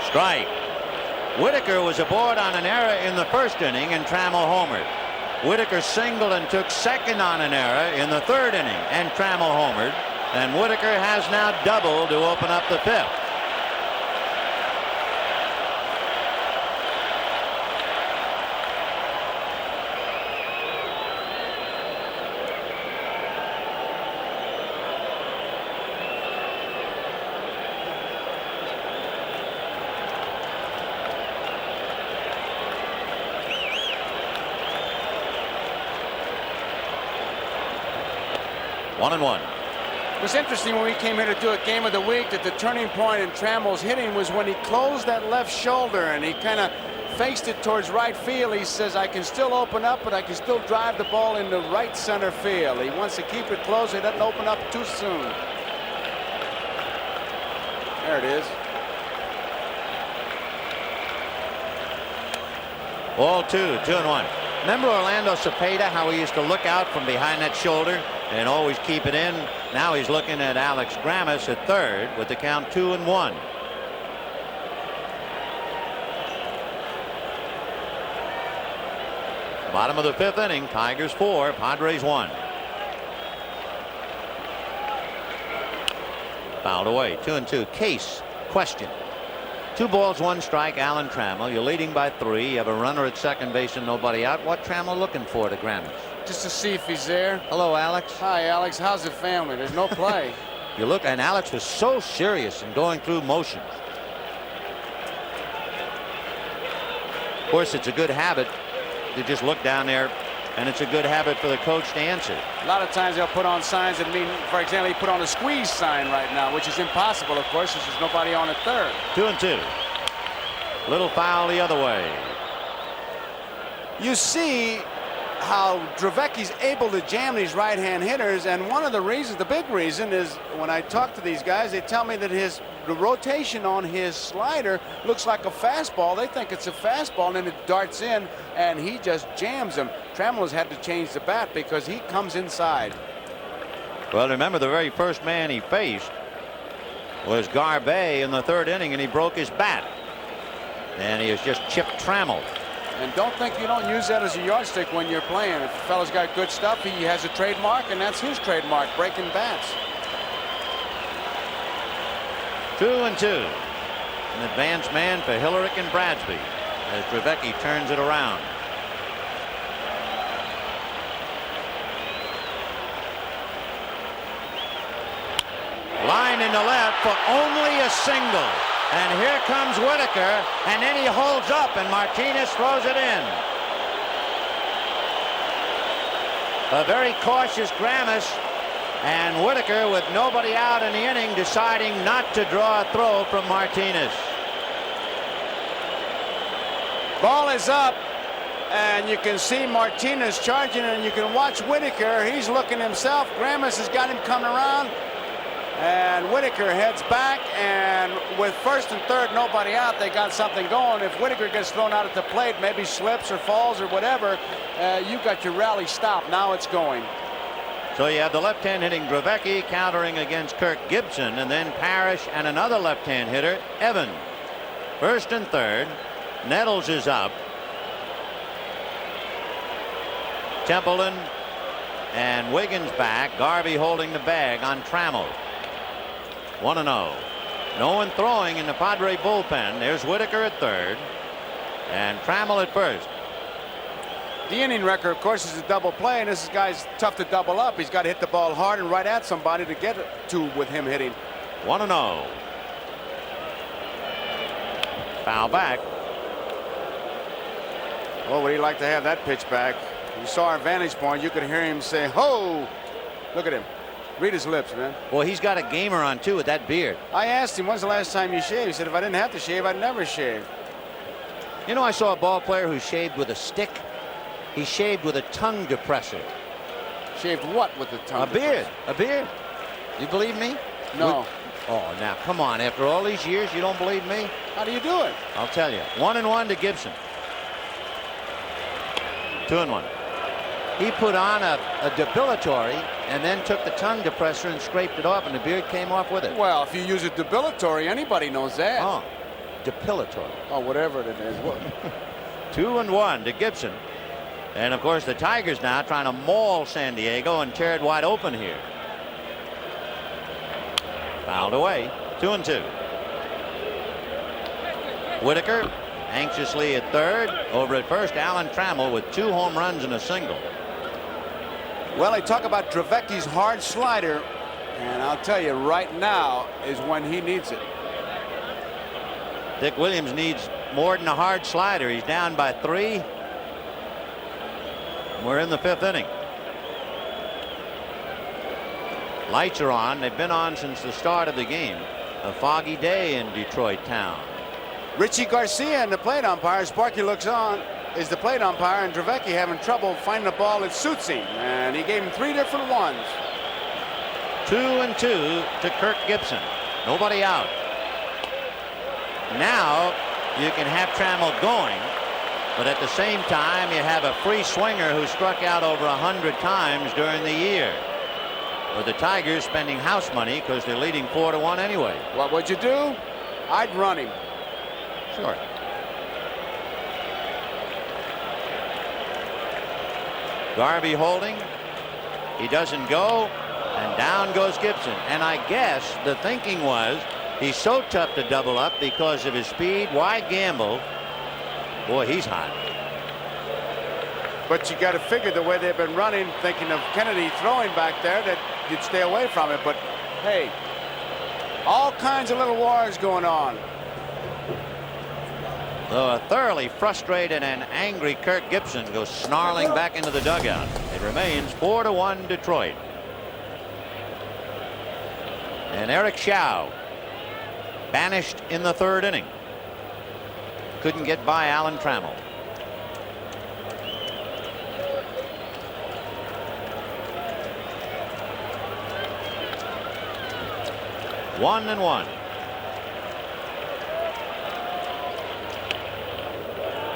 Strike. Whitaker was aboard on an error in the 1st inning, and Trammell homered. Whitaker singled and took second on an error in the 3rd inning, and Trammell homered. And Whitaker has now doubled to open up the 5th. One and one. It was interesting when we came here to do a game of the week that the turning point in Trammell's hitting was when he closed that left shoulder and he kind of faced it towards right field. He says, I can still open up, but I can still drive the ball into right center field. He wants to keep it close. He doesn't open up too soon. There it is. Ball 2, 2-1. Remember Orlando Cepeda, how he used to look out from behind that shoulder and always keep it in? Now he's looking at Alex Grammas at 3rd with the count 2-1. Bottom of the 5th inning, Tigers 4, Padres 1. Fouled away, 2-2. Case, question. 2 balls, 1 strike, Alan Trammell. You're leading by 3. You have a runner at second base and nobody out. What Trammell looking for to Grammas? Just to see if he's there. Hello, Alex. Hi, Alex. How's the family? There's no play. You look, and Alex was so serious in going through motions. Of course, it's a good habit to just look down there, and it's a good habit for the coach to answer. A lot of times they'll put on signs that mean, for example, he put on a squeeze sign right now, which is impossible, of course, since there's nobody on at 3rd. 2-2. Little foul the other way. You see how Dravecki's able to jam these right-hand hitters, and one of the reasons, the big reason, is when I talk to these guys, they tell me that the rotation on his slider looks like a fastball. They think it's a fastball, and then it darts in, and he just jams them. Trammell has had to change the bat because he comes inside. Well, remember, the very first man he faced was Garbe in the 3rd inning, and he broke his bat. And he has just chipped Trammell. And don't think you don't use that as a yardstick when you're playing. If the fellow's got good stuff, he has a trademark, and that's his trademark, breaking bats. 2-2. An advanced man for Hillerick and Bradsby as Dravecki turns it around. Line into left for only a single. And here comes Whitaker, and then he holds up, and Martinez throws it in. A very cautious Grammas, and Whitaker, with nobody out in the inning, deciding not to draw a throw from Martinez. Ball is up, and you can see Martinez charging, and you can watch Whitaker. He's looking himself. Grammas has got him coming around. And Whitaker heads back, and with 1st and 3rd, nobody out, they got something going. If Whitaker gets thrown out at the plate, maybe slips or falls or whatever, you got your rally stopped. Now it's going. So you have the left-hand hitting Dravecky countering against Kirk Gibson, and then Parrish and another left-hand hitter, Evans. First and third. Nettles is up. Templeton and Wiggins back. Garvey holding the bag on Trammell. 1-0. No one throwing in the Padre bullpen. There's Whitaker at third and Trammell at first. The inning record, of course, is a double play, and this guy's tough to double up. He's got to hit the ball hard and right at somebody to get to with him hitting. 1-0. Foul back. Oh, would he like to have that pitch back? You saw our vantage point. You could hear him say, "Ho!" Look at him. Read his lips, man. Well, he's got a gamer on too with that beard. I asked him, "When's the last time you shaved?" He said, "If I didn't have to shave, I'd never shave." You know, I saw a ball player who shaved with a stick. He shaved with a tongue depressor. Shaved what with the tongue? A beard. A beard. You believe me? No. Oh, now come on. After all these years, you don't believe me? How do you do it? I'll tell you. 1-1 to Gibson. 2-1. He put on a depilatory and then took the tongue depressor and scraped it off, and the beard came off with it. Well, if you use a depilatory, anybody knows that. Oh, depilatory. Oh, whatever it is. 2-1 to Gibson. And of course the Tigers now trying to maul San Diego and tear it wide open here. Fouled away. 2-2. Whitaker anxiously at third. Over at first, Alan Trammell with 2 home runs and a single. Well, they talk about Dravecki's hard slider, and I'll tell you right now is when he needs it. Dick Williams needs more than a hard slider. He's down by 3. We're in the 5th inning. Lights are on. They've been on since the start of the game. A foggy day in Detroit town. Richie Garcia and the plate umpire. Sparky looks on. Is the plate umpire, and Dravecky having trouble finding a ball that suits him, and he gave him 3 different ones. 2-2 to Kirk Gibson. Nobody out. Now you can have Trammell going, but at the same time you have a free swinger who struck out over 100 times during the year. With the Tigers spending house money because they're leading 4-1 anyway. What would you do? I'd run him. Sure. Garvey holding. He doesn't go, and down goes Gibson. And I guess the thinking was he's so tough to double up because of his speed. Why gamble? Boy, he's hot. But you got to figure the way they've been running, thinking of Kennedy throwing back there, that you'd stay away from it. But hey, all kinds of little wars going on. A thoroughly frustrated and angry Kirk Gibson goes snarling back into the dugout. It remains 4-1 Detroit. And Eric Schau banished in the 3rd inning. Couldn't get by Alan Trammell. One and one.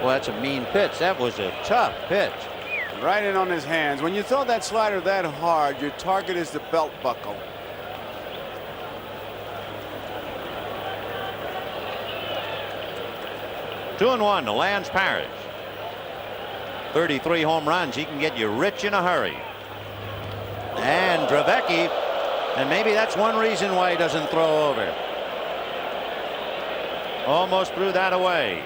Well, that's a mean pitch. That was a tough pitch. Right in on his hands. When you throw that slider that hard, your target is the belt buckle. Two and one to Lance Parrish. 33 home runs. He can get you rich in a hurry. And Dravecky, and maybe that's one reason why he doesn't throw over. Almost threw that away.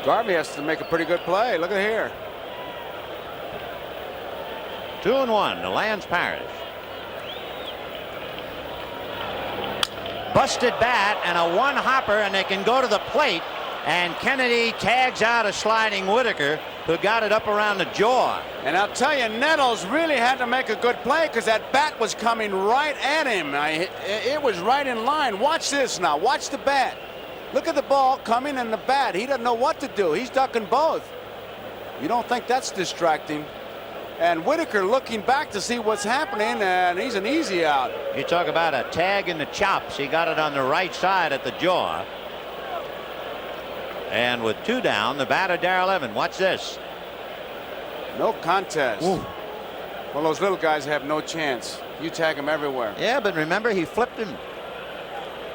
Garvey has to make a pretty good play. Look at here. 2-1 to Lance Parrish. Busted bat and a one-hopper, and they can go to the plate. And Kennedy tags out a sliding Whitaker, who got it up around the jaw. And I'll tell you, Nettles really had to make a good play because that bat was coming right at him. It was right in line. Watch this now. Watch the bat. Look at the ball coming and the bat. He doesn't know what to do. He's ducking both. You don't think that's distracting? And Whitaker looking back to see what's happening, and he's an easy out. You talk about a tag in the chops. He got it on the right side at the jaw. And with 2 down, the batter, Darrell Evans. Watch this. No contest. Ooh. Well, those little guys have no chance. You tag them everywhere. Yeah, but remember, he flipped him.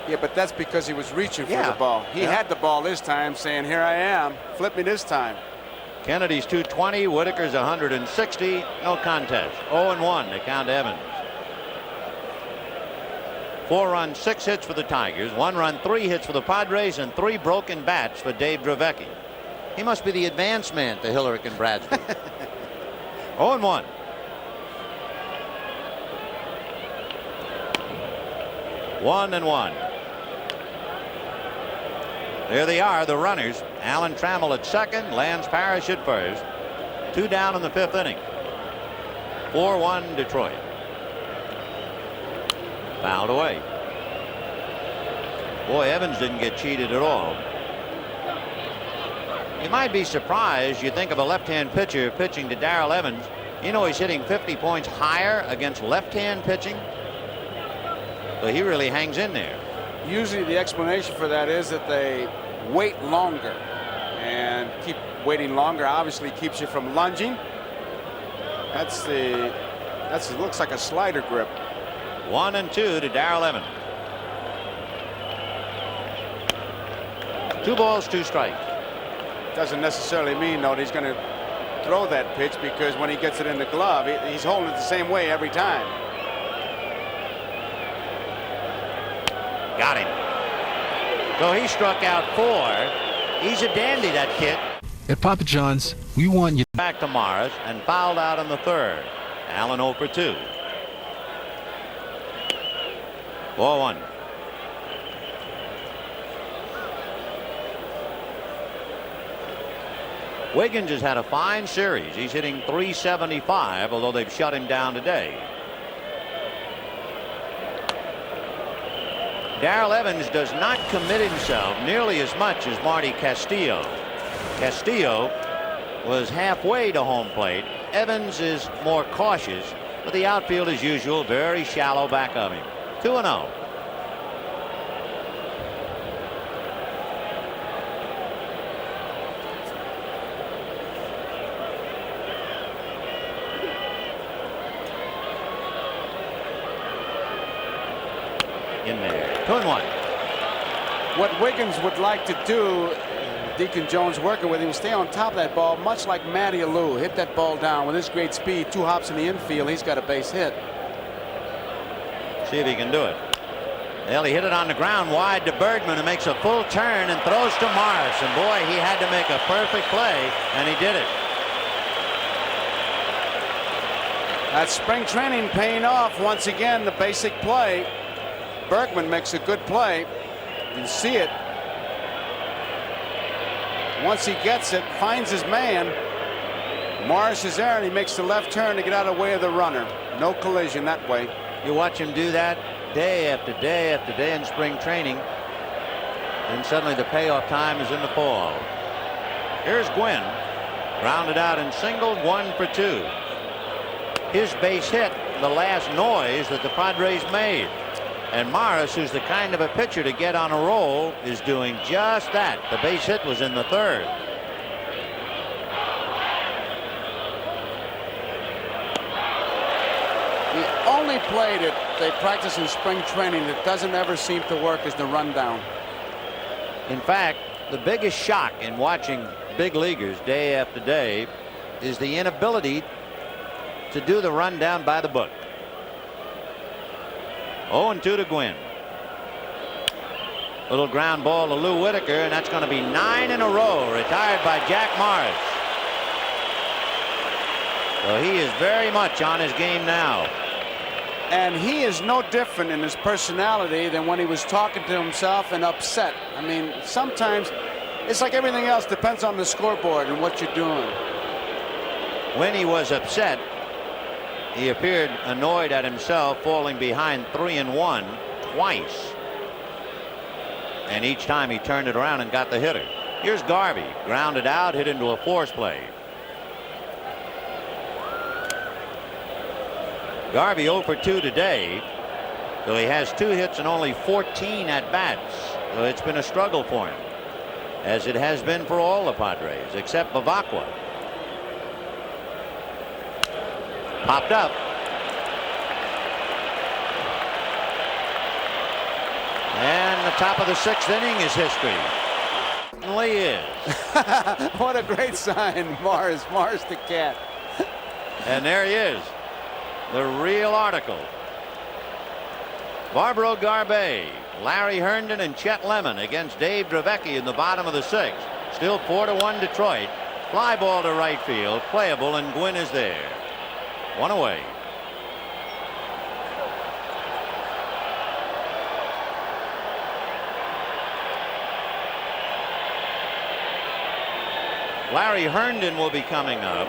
Yeah, but that's because he was reaching for Yeah. the ball. He had the ball this time, saying, here I am. Flip me this time. Kennedy's 220, Whitaker's 160. No contest. 0-1 to count Evans. 4 runs, 6 hits for the Tigers. 1 run, 3 hits for the Padres, and 3 broken bats for Dave Dravecki. He must be the advance man to Hillerick and Bradsby. 0-1. One and one. There they are, the runners. Alan Trammell at second, Lance Parrish at first. 2 down in the 5th inning. 4-1 Detroit. Fouled away. Boy, Evans didn't get cheated at all. You might be surprised. You think of a left-hand pitcher pitching to Darrell Evans. You know he's hitting 50 points higher against left-hand pitching. But he really hangs in there. Usually the explanation for that is that they wait longer, and keep waiting longer obviously keeps you from lunging. It looks like a slider grip. 1-2 to Darrell Evans. 2 balls, 2 strikes. Doesn't necessarily mean though that he's going to throw that pitch, because when he gets it in the glove, he's holding it the same way every time. Got him. So he struck out 4. He's a dandy, that kid. At Papa John's, we want you. Back to Morris and fouled out in the 3rd. Allen 0 for 2. 4-1. Wiggins has had a fine series. He's hitting .375, although they've shut him down today. Darrell Evans does not commit himself nearly as much as Marty Castillo. Castillo was halfway to home plate. Evans is more cautious, but the outfield, as usual, very shallow back of him. 2-0. In there. 2-1. What Wiggins would like to do, Deacon Jones working with him, stay on top of that ball, much like Matty Alou. Hit that ball down with his great speed. 2 hops in the infield. He's got a base hit. See if he can do it. Well, he hit it on the ground wide to Bergman, who makes a full turn and throws to Morris. And boy, he had to make a perfect play, and he did it. That spring training paying off once again. The basic play. Bergman makes a good play. You can see it. Once he gets it, finds his man. Morris is there, and he makes the left turn to get out of the way of the runner. No collision that way. You watch him do that day after day after day in spring training, and suddenly the payoff time is in the fall. Here's Gwynn, grounded out and singled, 1 for 2. His base hit, the last noise that the Padres made. And Morris, who's the kind of a pitcher to get on a roll, is doing just that. The base hit was in the 3rd. The only play that they practice in spring training that doesn't ever seem to work is the rundown. In fact, the biggest shock in watching big leaguers day after day is the inability to do the rundown by the book. 0-2 to Gwynn. Little ground ball to Lou Whitaker, and that's going to be 9 in a row. Retired by Jack Morris. So he is very much on his game now. And he is no different in his personality than when he was talking to himself and upset. I mean, sometimes it's like everything else, depends on the scoreboard and what you're doing. When he was upset, he appeared annoyed at himself falling behind 3-1 twice. And each time he turned it around and got the hitter. Here's Garvey, grounded out, hit into a force play. Garvey 0 for 2 today, so he has 2 hits and only 14 at bats. So it's been a struggle for him, as it has been for all the Padres except Bavacqua. Popped up. And the top of the 6th inning is history. Certainly is. What a great sign, Morris the cat. And there he is, the real article. Barbaro Garbe, Larry Herndon, and Chet Lemon against Dave Dravecky in the bottom of the 6th. Still 4-1 Detroit. Fly ball to right field, playable, and Gwynn is there. 1 away. Larry Herndon will be coming up.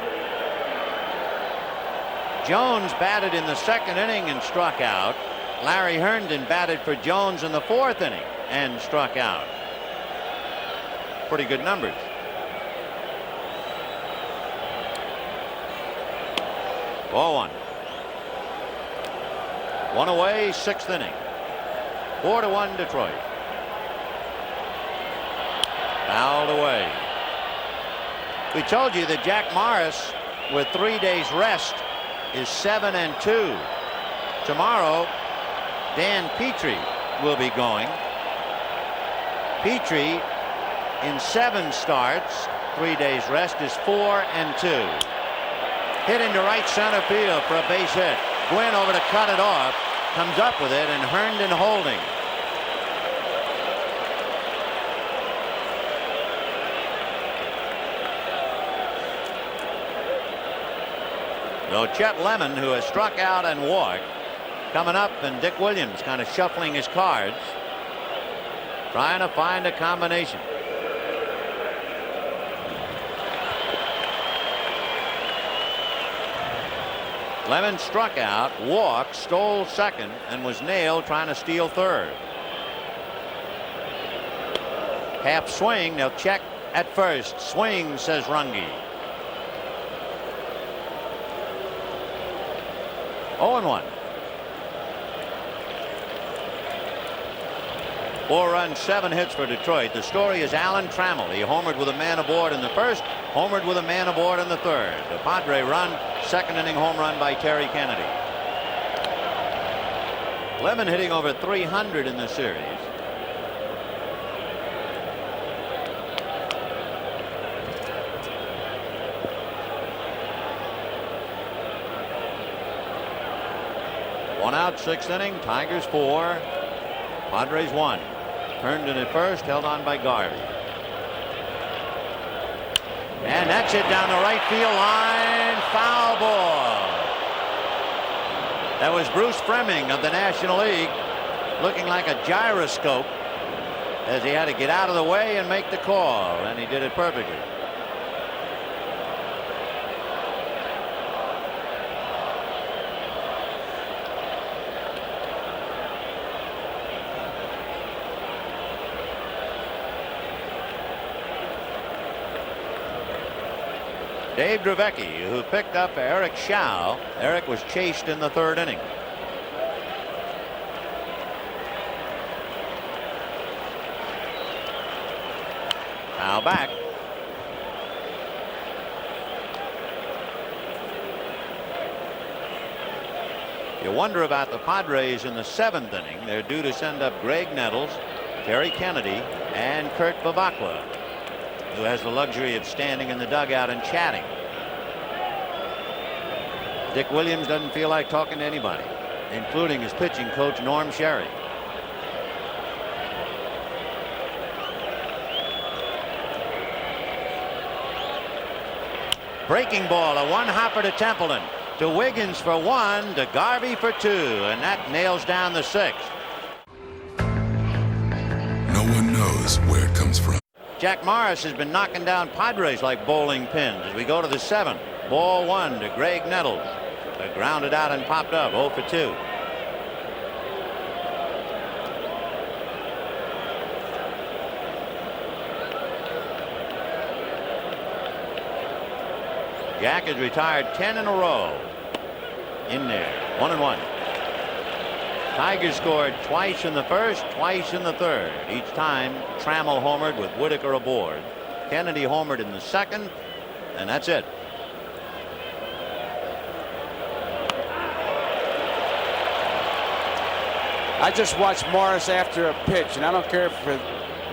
Jones batted in the 2nd inning and struck out. Larry Herndon batted for Jones in the 4th inning and struck out. Pretty good numbers. Ball 1. 1 away, 6th inning. 4-1 Detroit. Fouled away. We told you that Jack Morris, with 3 days rest, is 7-2. Tomorrow, Dan Petrie will be going. Petrie, in 7 starts, 3 days rest, is 4-2. Hit into right center field for a base hit. Gwynn over to cut it off, comes up with it, and Herndon holding. So Chet Lemon, who has struck out and walked, coming up, and Dick Williams kind of shuffling his cards, trying to find a combination. Lemon struck out, walked, stole 2nd, and was nailed trying to steal 3rd. Half swing. They'll check at first. Swing, says Runge. 0-1. 4 runs, 7 hits for Detroit. The story is Alan Trammell. He homered with a man aboard in the 1st, homered with a man aboard in the 3rd. The Padre run, 2nd inning home run by Terry Kennedy. Lemon hitting over 300 in the series. One out, 6th inning. Tigers 4, Padres 1. Herndon at first, held on by Garvey. And that's it down the right field line. Foul ball. That was Bruce Fremming of the National League, looking like a gyroscope as he had to get out of the way and make the call, and he did it perfectly. Dave Dravecky, who picked up Eric Schau. Eric was chased in the 3rd inning. Now back. You wonder about the Padres in the 7th inning. They're due to send up Greg Nettles, Terry Kennedy, and Kurt Bavacqua, who has the luxury of standing in the dugout and chatting. Dick Williams doesn't feel like talking to anybody, including his pitching coach, Norm Sherry. Breaking ball, a one-hopper to Templeton, to Wiggins for 1, to Garvey for 2, and that nails down the 6th. No one knows where it comes from. Jack Morris has been knocking down Padres like bowling pins as we go to the 7th. Ball 1 to Greg Nettles. Grounded out and popped up, 0 for 2. Jack has retired 10 in a row. In there, 1-1. Tigers scored twice in the 1st, twice in the 3rd. Each time Trammell homered with Whitaker aboard. Kennedy homered in the 2nd, and that's it. I just watched Morris after a pitch, and I don't care if it's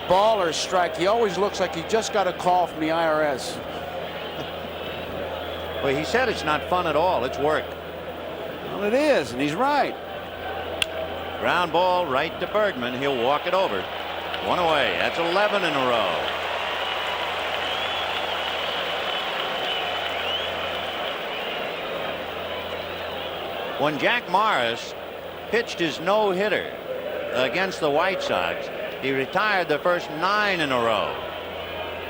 ball or strike. He always looks like he just got a call from the IRS. Well, he said it's not fun at all. It's work. Well, it is, and he's right. Ground ball right to Bergman. He'll walk it over. One away. That's 11 in a row. When Jack Morris pitched his no-hitter against the White Sox, he retired the first 9 in a row.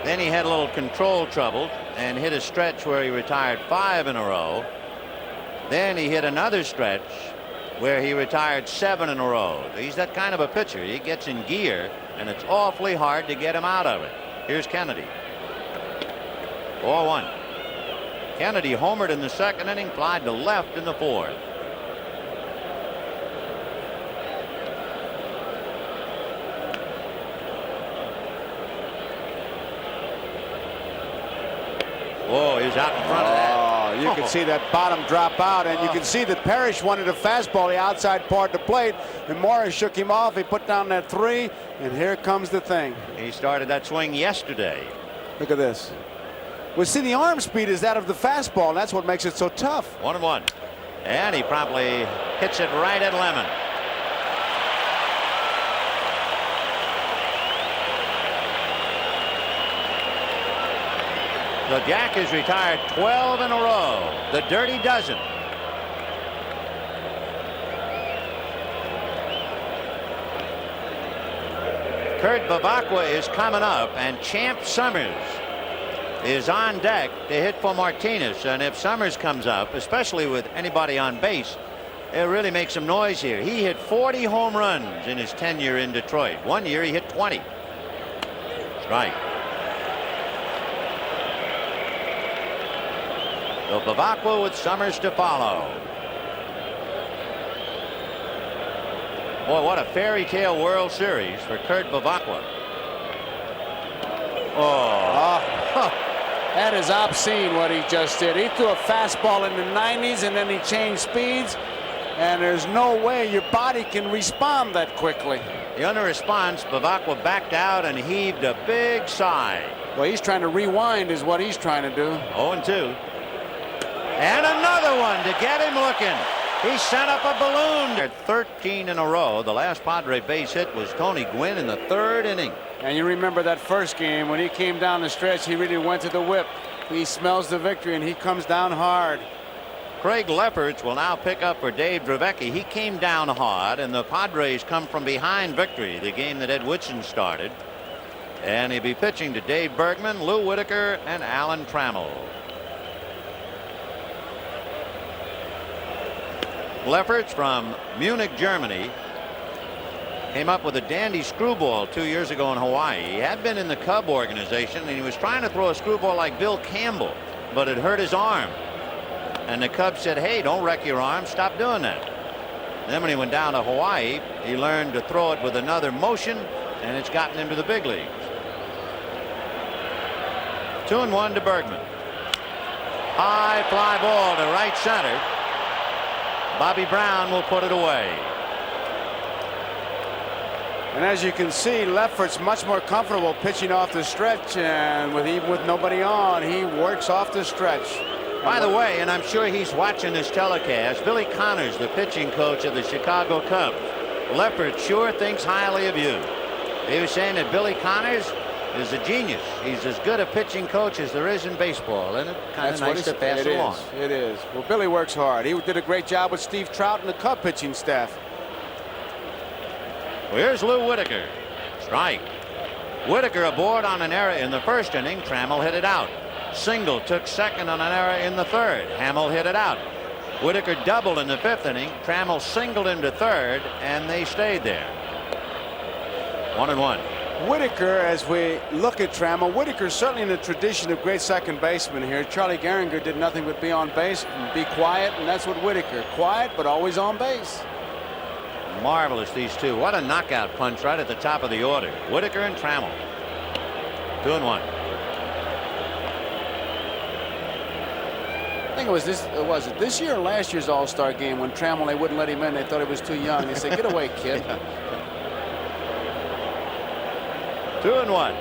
Then he had a little control trouble and hit a stretch where he retired 5 in a row. Then he hit another stretch where he retired 7 in a row. He's that kind of a pitcher. He gets in gear, and it's awfully hard to get him out of it. Here's Kennedy. 4-1. Kennedy homered in the second inning, flied to left in the fourth. Oh, he's out in front of that. Oh, you can see that bottom drop out, and you can see that Parrish wanted a fastball, the outside part of the plate, and Morris shook him off. He put down that 3, and here comes the thing. He started that swing yesterday. Look at this. Well, see, the arm speed is that of the fastball, and that's what makes it so tough. 1-1. And he promptly hits it right at Lemon. So Jack has retired 12 in a row. The Dirty Dozen. Kurt Bavacqua is coming up, and Champ Summers is on deck to hit for Martinez. And if Summers comes up, especially with anybody on base, it really makes some noise here. He hit 40 home runs in his tenure in Detroit. One year he hit 20. Strike. So Bavacqua with Summers to follow. Boy, what a fairy tale World Series for Kurt Bavacqua. That is obscene what he just did. He threw a fastball in the 90s, and then he changed speeds, and there's no way your body can respond that quickly. The under response, Bavacqua backed out and heaved a big sigh. Well, he's trying to rewind is what he's trying to do. 0-2. And another one to get him looking. He sent up a balloon. 13 in a row. The last Padre base hit was Tony Gwynn in the 3rd inning. And you remember that first game when he came down the stretch, he really went to the whip. He smells the victory, and he comes down hard. Craig Lefferts will now pick up for Dave Dravecky. He came down hard, and the Padres come from behind victory, the game that Ed Whitson started. And he'll be pitching to Dave Bergman, Lou Whitaker, and Alan Trammell. Lefferts from Munich, Germany, came up with a dandy screwball 2 years ago in Hawaii. He had been in the Cub organization, and he was trying to throw a screwball like Bill Campbell, but it hurt his arm. And the Cubs said, hey, don't wreck your arm. Stop doing that. Then when he went down to Hawaii, he learned to throw it with another motion, and it's gotten him to the big leagues. 2-1 to Bergman. High fly ball to right center. Bobby Brown will put it away. And as you can see, Lefferts much more comfortable pitching off the stretch, and even with nobody on, he works off the stretch. By the way, and I'm sure he's watching this telecast, Billy Connors, the pitching coach of the Chicago Cubs. Lefferts sure thinks highly of you. He was saying that Billy Connors is a genius. He's as good a pitching coach as there is in baseball, and it's kind of nice to pass along. It is. Well, Billy works hard. He did a great job with Steve Trout and the Cub pitching staff. Well, here's Lou Whitaker. Strike. Whitaker aboard on an error in the 1st inning. Trammell hit it out. Single took second on an error in the 3rd. Hamill hit it out. Whitaker doubled in the 5th inning. Trammell singled him to 3rd, and they stayed there. 1-1. Whitaker, as we look at Trammell, Whitaker's certainly in the tradition of great second baseman here. Charlie Gehringer did nothing but be on base and be quiet, and that's what Whitaker. Quiet, but always on base. Marvelous, these two. What a knockout punch right at the top of the order. Whitaker and Trammell. 2-1. The thing it was this year or last year's All-Star game when Trammell, they wouldn't let him in. They thought he was too young. They said, "Get away, kid." 2-1.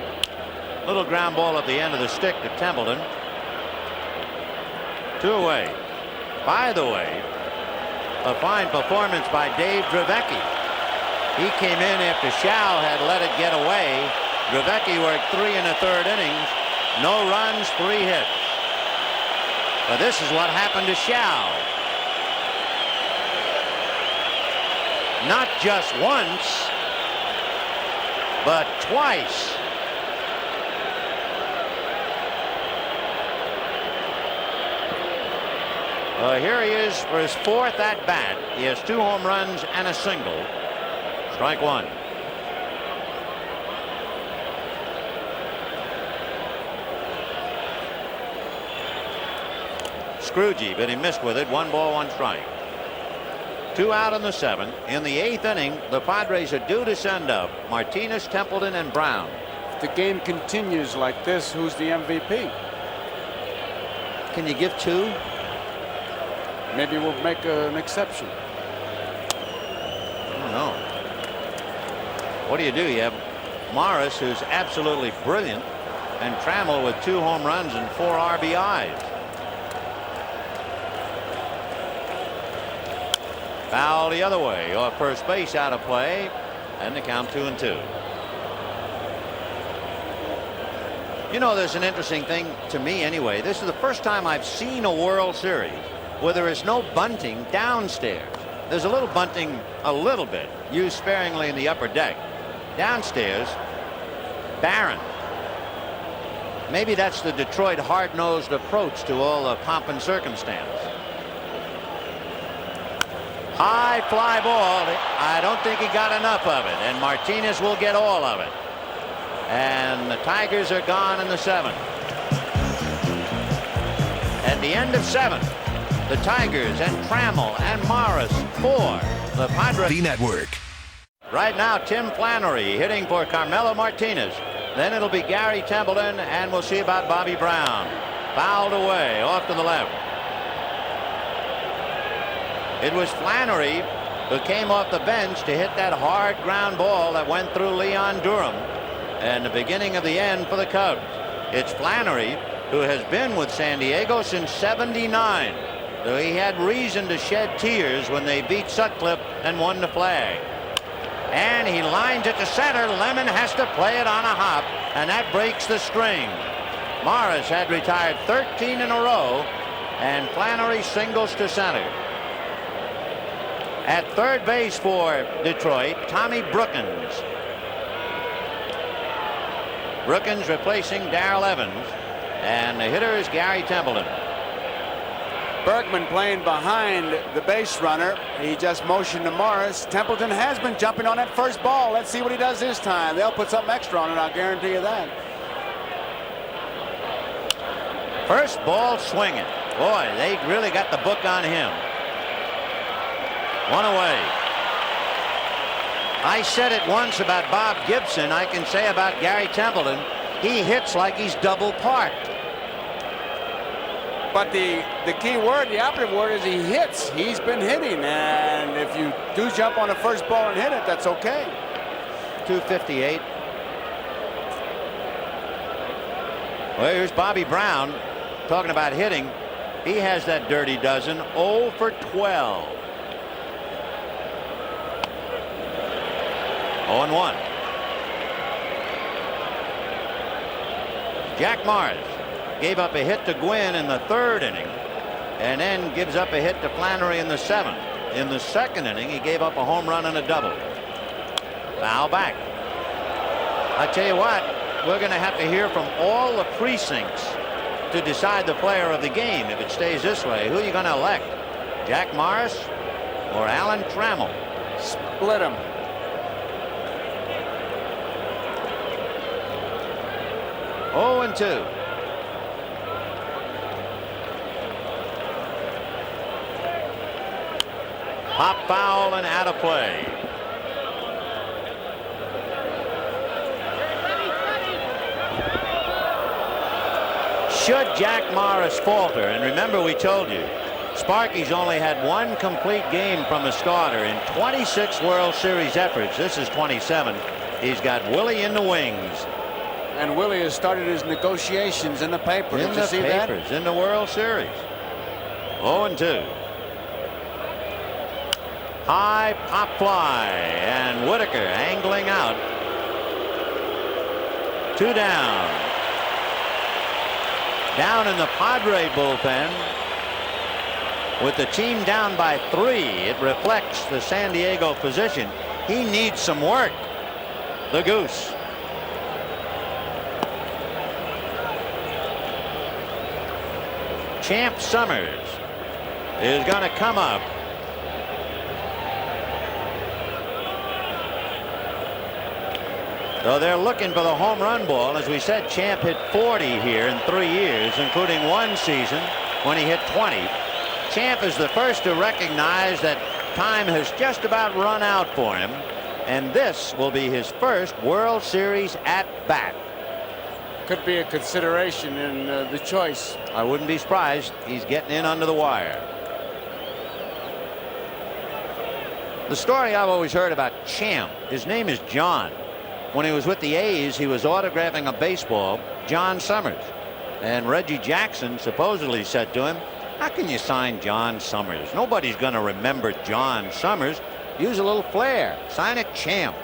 Little ground ball at the end of the stick to Templeton. 2 away. By the way, a fine performance by Dave Dravecky. He came in after Schau had let it get away. Dravecky worked 3 1/3 innings. No runs, 3 hits. But this is what happened to Schau. Not just once, but twice. Here he is for his 4th at bat. He has 2 home runs and a single. Strike 1. Scroogey, but he missed with it. 1 ball, 1 strike. 2 out in the 7th. In the 8th inning, the Padres are due to send up Martinez, Templeton, and Brown. If the game continues like this, who's the MVP? Can you give 2? Maybe we'll make an exception. I don't know. What do? You have Morris, who's absolutely brilliant, and Trammell with 2 home runs and 4 RBIs. Foul the other way, off first base, out of play, and the count 2-2. You know, there's an interesting thing to me anyway. This is the first time I've seen a World Series where there is no bunting downstairs. There's a little bunting, a little bit, used sparingly in the upper deck. Downstairs, barren. Maybe that's the Detroit hard-nosed approach to all the pomp and circumstance. High fly ball. I don't think he got enough of it, and Martinez will get all of it. And the Tigers are gone in the 7th. At the end of 7th, the Tigers and Trammell and Morris for the Padres. The network. Right now, Tim Flannery hitting for Carmelo Martinez. Then it'll be Gary Templeton, and we'll see about Bobby Brown. Fouled away, off to the left. It was Flannery who came off the bench to hit that hard ground ball that went through Leon Durham, and the beginning of the end for the Cubs. It's Flannery, who has been with San Diego since '79. So he had reason to shed tears when they beat Sutcliffe and won the flag. And he lines it to center. Lemon has to play it on a hop, and that breaks the string. Morris had retired 13 in a row, and Flannery singles to center. At third base for Detroit, Tommy Brookins. Brookins replacing Darrell Evans, and the hitter is Gary Templeton. Bergman playing behind the base runner. He just motioned to Morris. Templeton has been jumping on that first ball. Let's see what he does this time. They'll put something extra on it, I'll guarantee you that. First ball swinging. Boy, they really got the book on him. 1 away. I said it once about Bob Gibson. I can say about Gary Templeton. He hits like he's double parked. But the key word, the operative word, is he hits. He's been hitting, and if you do jump on the first ball and hit it, that's okay. 258. Well, here's Bobby Brown talking about hitting. He has that dirty dozen. 0 for 12. 0-1. Jack Morris gave up a hit to Gwynn in the 3rd inning, and then gives up a hit to Flannery in the 7th. In the 2nd inning, he gave up a home run and a double. Foul back. I tell you what, we're going to have to hear from all the precincts to decide the player of the game. If it stays this way, who are you going to elect? Jack Morris or Alan Trammell? Split him. Oh, and 2. Pop foul and out of play. Should Jack Morris falter, and remember we told you, Sparky's only had one complete game from a starter in 26 World Series efforts. This is 27. He's got Willie in the wings. And Willie has started his negotiations in the paper. Did you see that? In the World Series. 0-2. High pop fly, and Whitaker angling out. 2 down. Down in the Padre bullpen. With the team down by 3, it reflects the San Diego position. He needs some work. The Goose. Champ Summers is going to come up. So they're looking for the home run ball. As we said, Champ hit 40 here in 3 years, including one season when he hit 20. Champ is the first to recognize that time has just about run out for him, and this will be his first World Series at bat. Could be a consideration in the choice. I wouldn't be surprised. He's getting in under the wire. The story I've always heard about Champ, his name is John. When he was with the A's, he was autographing a baseball, John Summers. And Reggie Jackson supposedly said to him, "How can you sign John Summers? Nobody's going to remember John Summers. Use a little flair. Sign it Champ."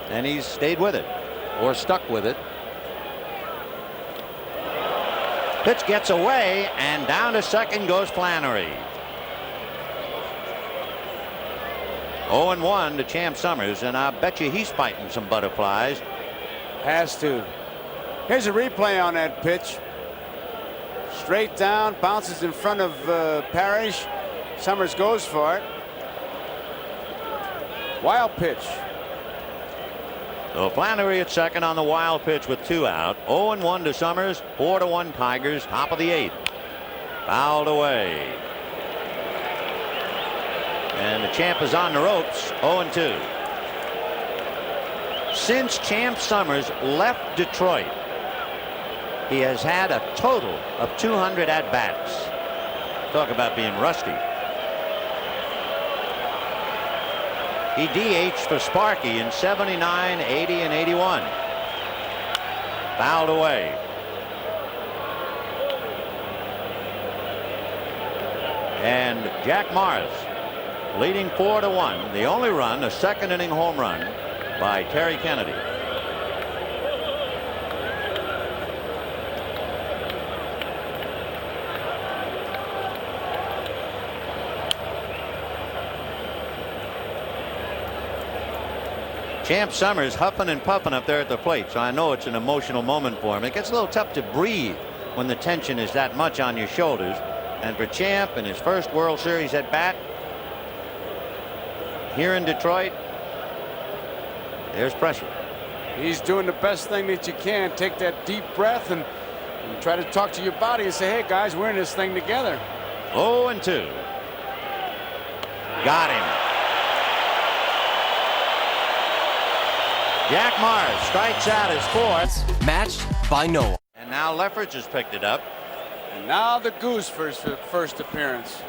And he's stayed with it, or stuck with it. Pitch gets away, and down to second goes Flannery. 0-1 to Champ Summers, and I bet you he's fighting some butterflies. Has to. Here's a replay on that pitch. Straight down, bounces in front of Parrish. Summers goes for it. Wild pitch. So Flannery at second on the wild pitch with 2 out. 0-1 to Summers. 4-1 Tigers. Top of the 8th. Fouled away. And the Champ is on the ropes. 0-2. Since Champ Summers left Detroit, he has had a total of 200 at-bats. Talk about being rusty. He DH'd for Sparky in 79, 80, and 81. Fouled away. And Jack Morris leading 4-1. The only run, a second inning home run by Terry Kennedy. Champ Summers huffing and puffing up there at the plate, so I know it's an emotional moment for him. It gets a little tough to breathe when the tension is that much on your shoulders. And for Champ in his first World Series at bat here in Detroit, there's pressure. He's doing the best thing that you can. Take that deep breath and try to talk to your body and say, "Hey guys, we're in this thing together." 0-2. Got him. Jack Morris strikes out his 4th. Matched by Noah. And now Lefferts has picked it up. And now the Goose for his first appearance.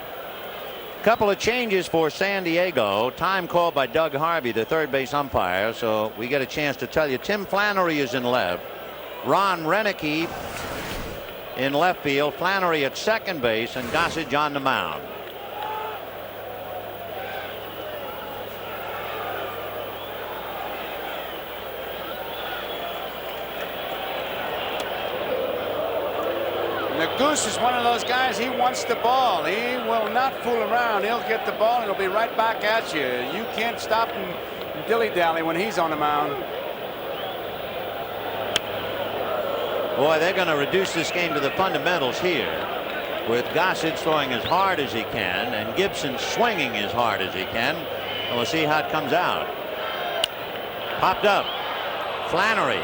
Couple of changes for San Diego. Time called by Doug Harvey, the third base umpire. So we get a chance to tell you Tim Flannery is in left. Ron Renicky in left field. Flannery at second base, and Gossage on the mound. The Goose is one of those guys, he wants the ball. He will not fool around. He'll get the ball and he'll be right back at you. You can't stop him dilly-dally when he's on the mound. Boy, they're going to reduce this game to the fundamentals here, with Gossage throwing as hard as he can and Gibson swinging as hard as he can. And we'll see how it comes out. Popped up. Flannery.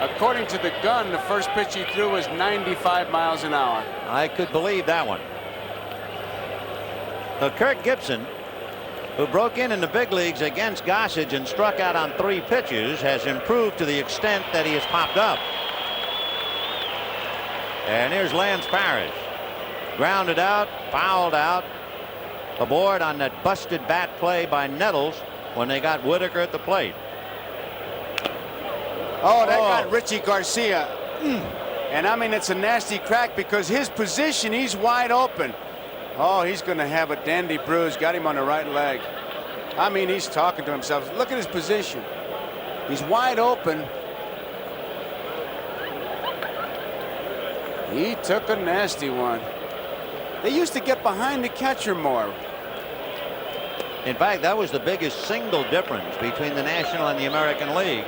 According to the gun, the first pitch he threw was 95 miles an hour. I could believe that one. Kirk Gibson who broke in the big leagues against Gossage and struck out on 3 pitches, has improved to the extent that he has popped up. And here's Lance Parrish. Grounded out, fouled out. Aboard on that busted bat play by Nettles when they got Whitaker at the plate. Oh, that got Richie Garcia. And I mean, it's a nasty crack because his position, he's wide open. Oh, he's going to have a dandy bruise. Got him on the right leg. I mean, he's talking to himself. Look at his position. He's wide open. He took a nasty one. They used to get behind the catcher more. In fact, that was the biggest single difference between the National and the American League.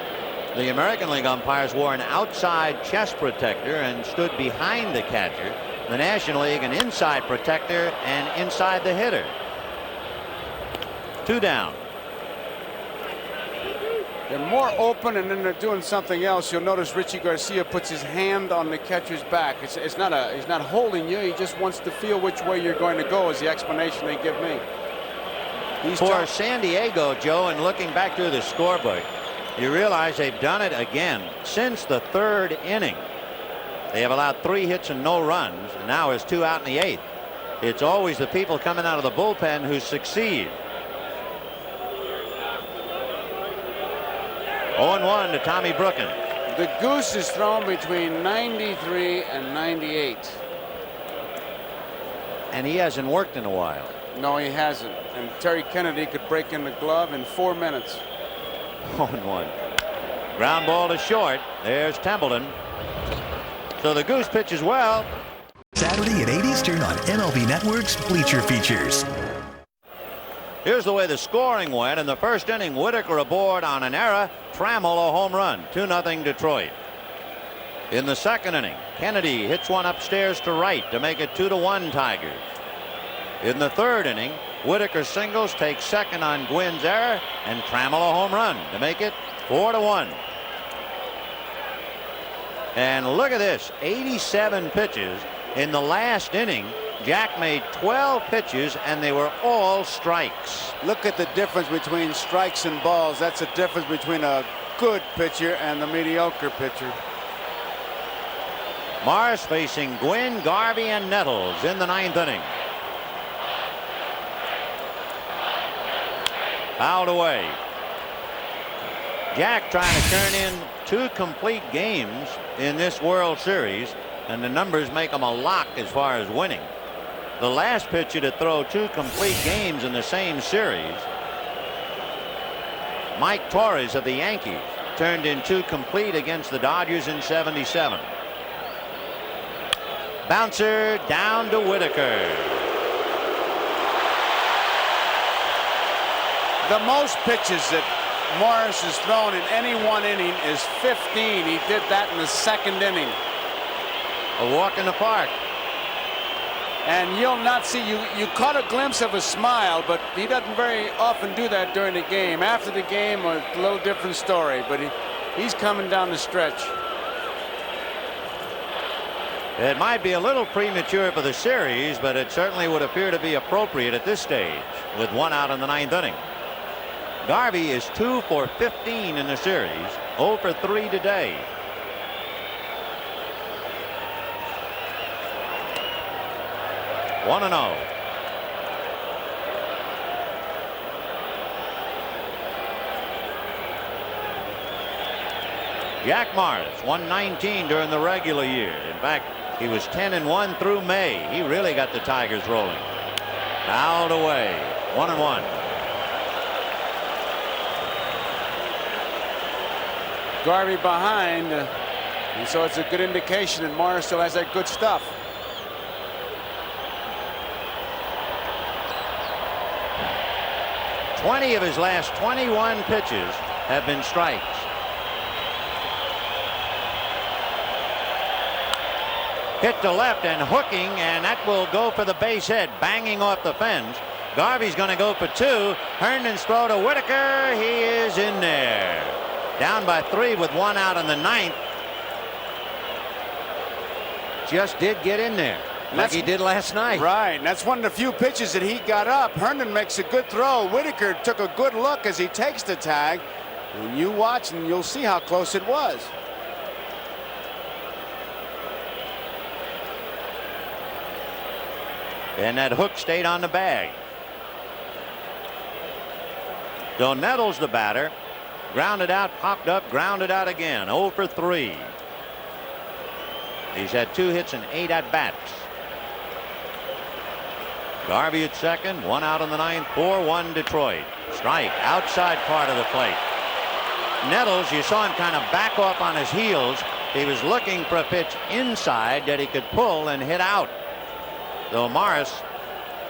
The American League umpires wore an outside chest protector and stood behind the catcher. The National League, an inside protector and inside the hitter. 2 down. They're more open, and then they're doing something else. You'll notice Richie Garcia puts his hand on the catcher's back. He's not holding you. He just wants to feel which way you're going to go, is the explanation they give me. For San Diego, Joe, and looking back through the scorebook, you realize they've done it again since the 3rd inning. They have allowed 3 hits and no runs, and now it's 2 out in the 8th. It's always the people coming out of the bullpen who succeed. 0-1 to Tommy Brooken. The goose is thrown between 93 and 98. And he hasn't worked in a while. No, he hasn't. And Terry Kennedy could break in the glove in 4 minutes. 0-1. Ground ball to short. There's Templeton. So the goose pitches well. Saturday at 8 Eastern on MLB Network's Bleacher Features. Here's the way the scoring went. In the first inning, Whitaker aboard on an error. Trammell a home run. 2-0 Detroit. In the second inning, Kennedy hits one upstairs to right to make it 2-1 Tigers. In the third inning, Whitaker singles, takes second on Gwynn's error, and Trammell a home run to make it 4-1. And look at this, 87 pitches. In the last inning, Jack made 12 pitches, and they were all strikes. Look at the difference between strikes and balls. That's a difference between a good pitcher and the mediocre pitcher. Morris facing Gwynn, Garvey, and Nettles in the 9th inning. Fouled away. Jack trying to turn in 2 complete games in this World Series, and the numbers make him a lock as far as winning. The last pitcher to throw 2 complete games in the same series, Mike Torres of the Yankees, turned in 2 complete against the Dodgers in '77. Bouncer down to Whitaker. The most pitches that Morris has thrown in any one inning is 15. He did that in the second inning. A walk in the park. And you'll not see, you caught a glimpse of a smile, but he doesn't very often do that during the game. After the game, a little different story, but he's coming down the stretch. It might be a little premature for the series, but it certainly would appear to be appropriate at this stage with 1 out in the 9th inning. Garvey is 2 for 15 in the series, 0 for 3 today. One and 0. Jack Morris, 119 during the regular year. In fact, he was 10-1 through May. He really got the Tigers rolling. Fouled away. 1-1. Garvey behind, and so it's a good indication that Morris still has that good stuff. Twenty of his last 21 pitches have been strikes. Hit to left and hooking, and that will go for the base hit, banging off the fence. Garvey's going to go for 2. Herndon's throw to Whitaker. He is in there. Down by 3 with 1 out in the 9th. Just did get in there. like he did last night. Right, and that's one of the few pitches that he got up. Herndon makes a good throw. Whitaker took a good look as he takes the tag. And you watch and you'll see how close it was. And that hook stayed on the bag. So Nettles, the batter, grounded out, popped up, grounded out again. 0 for 3. He's had 2 hits and 8 at bats. Garvey at second, 1 out in the 9th, 4-1 Detroit. Strike outside part of the plate. Nettles, you saw him kind of back off on his heels. He was looking for a pitch inside that he could pull and hit out. Though Morris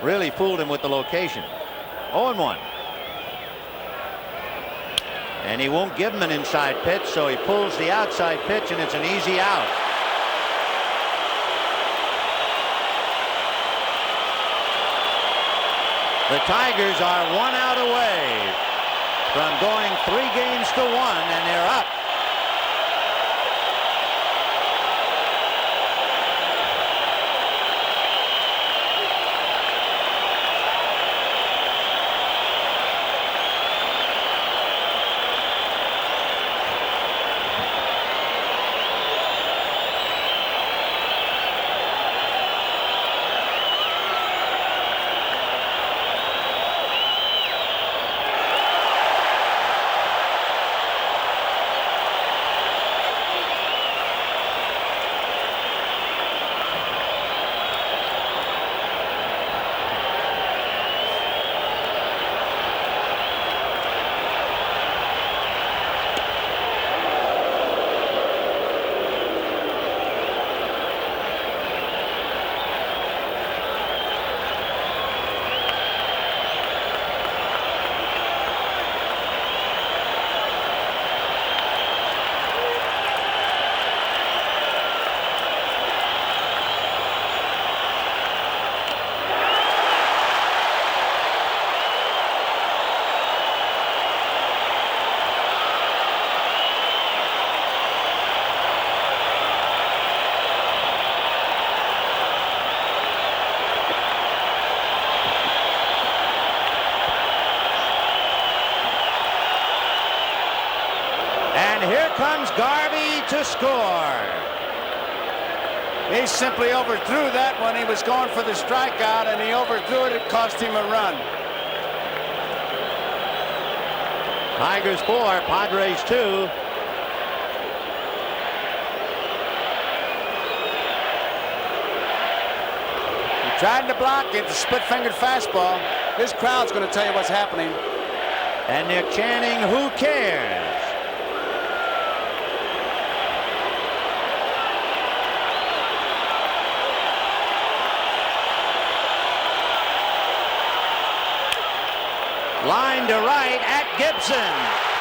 really fooled him with the location. 0-1. And he won't give him an inside pitch, so he pulls the outside pitch, and it's an easy out. The Tigers are 1 out away from going 3 games to 1, and they're up. Here comes Garvey to score. He simply overthrew that one. He was going for the strikeout, and he overthrew it. It cost him a run. Tigers 4, Padres 2. He tried to block it, the split-fingered fastball. This crowd's going to tell you what's happening. And they're chanting, "Who cares?" Line to right at Gibson.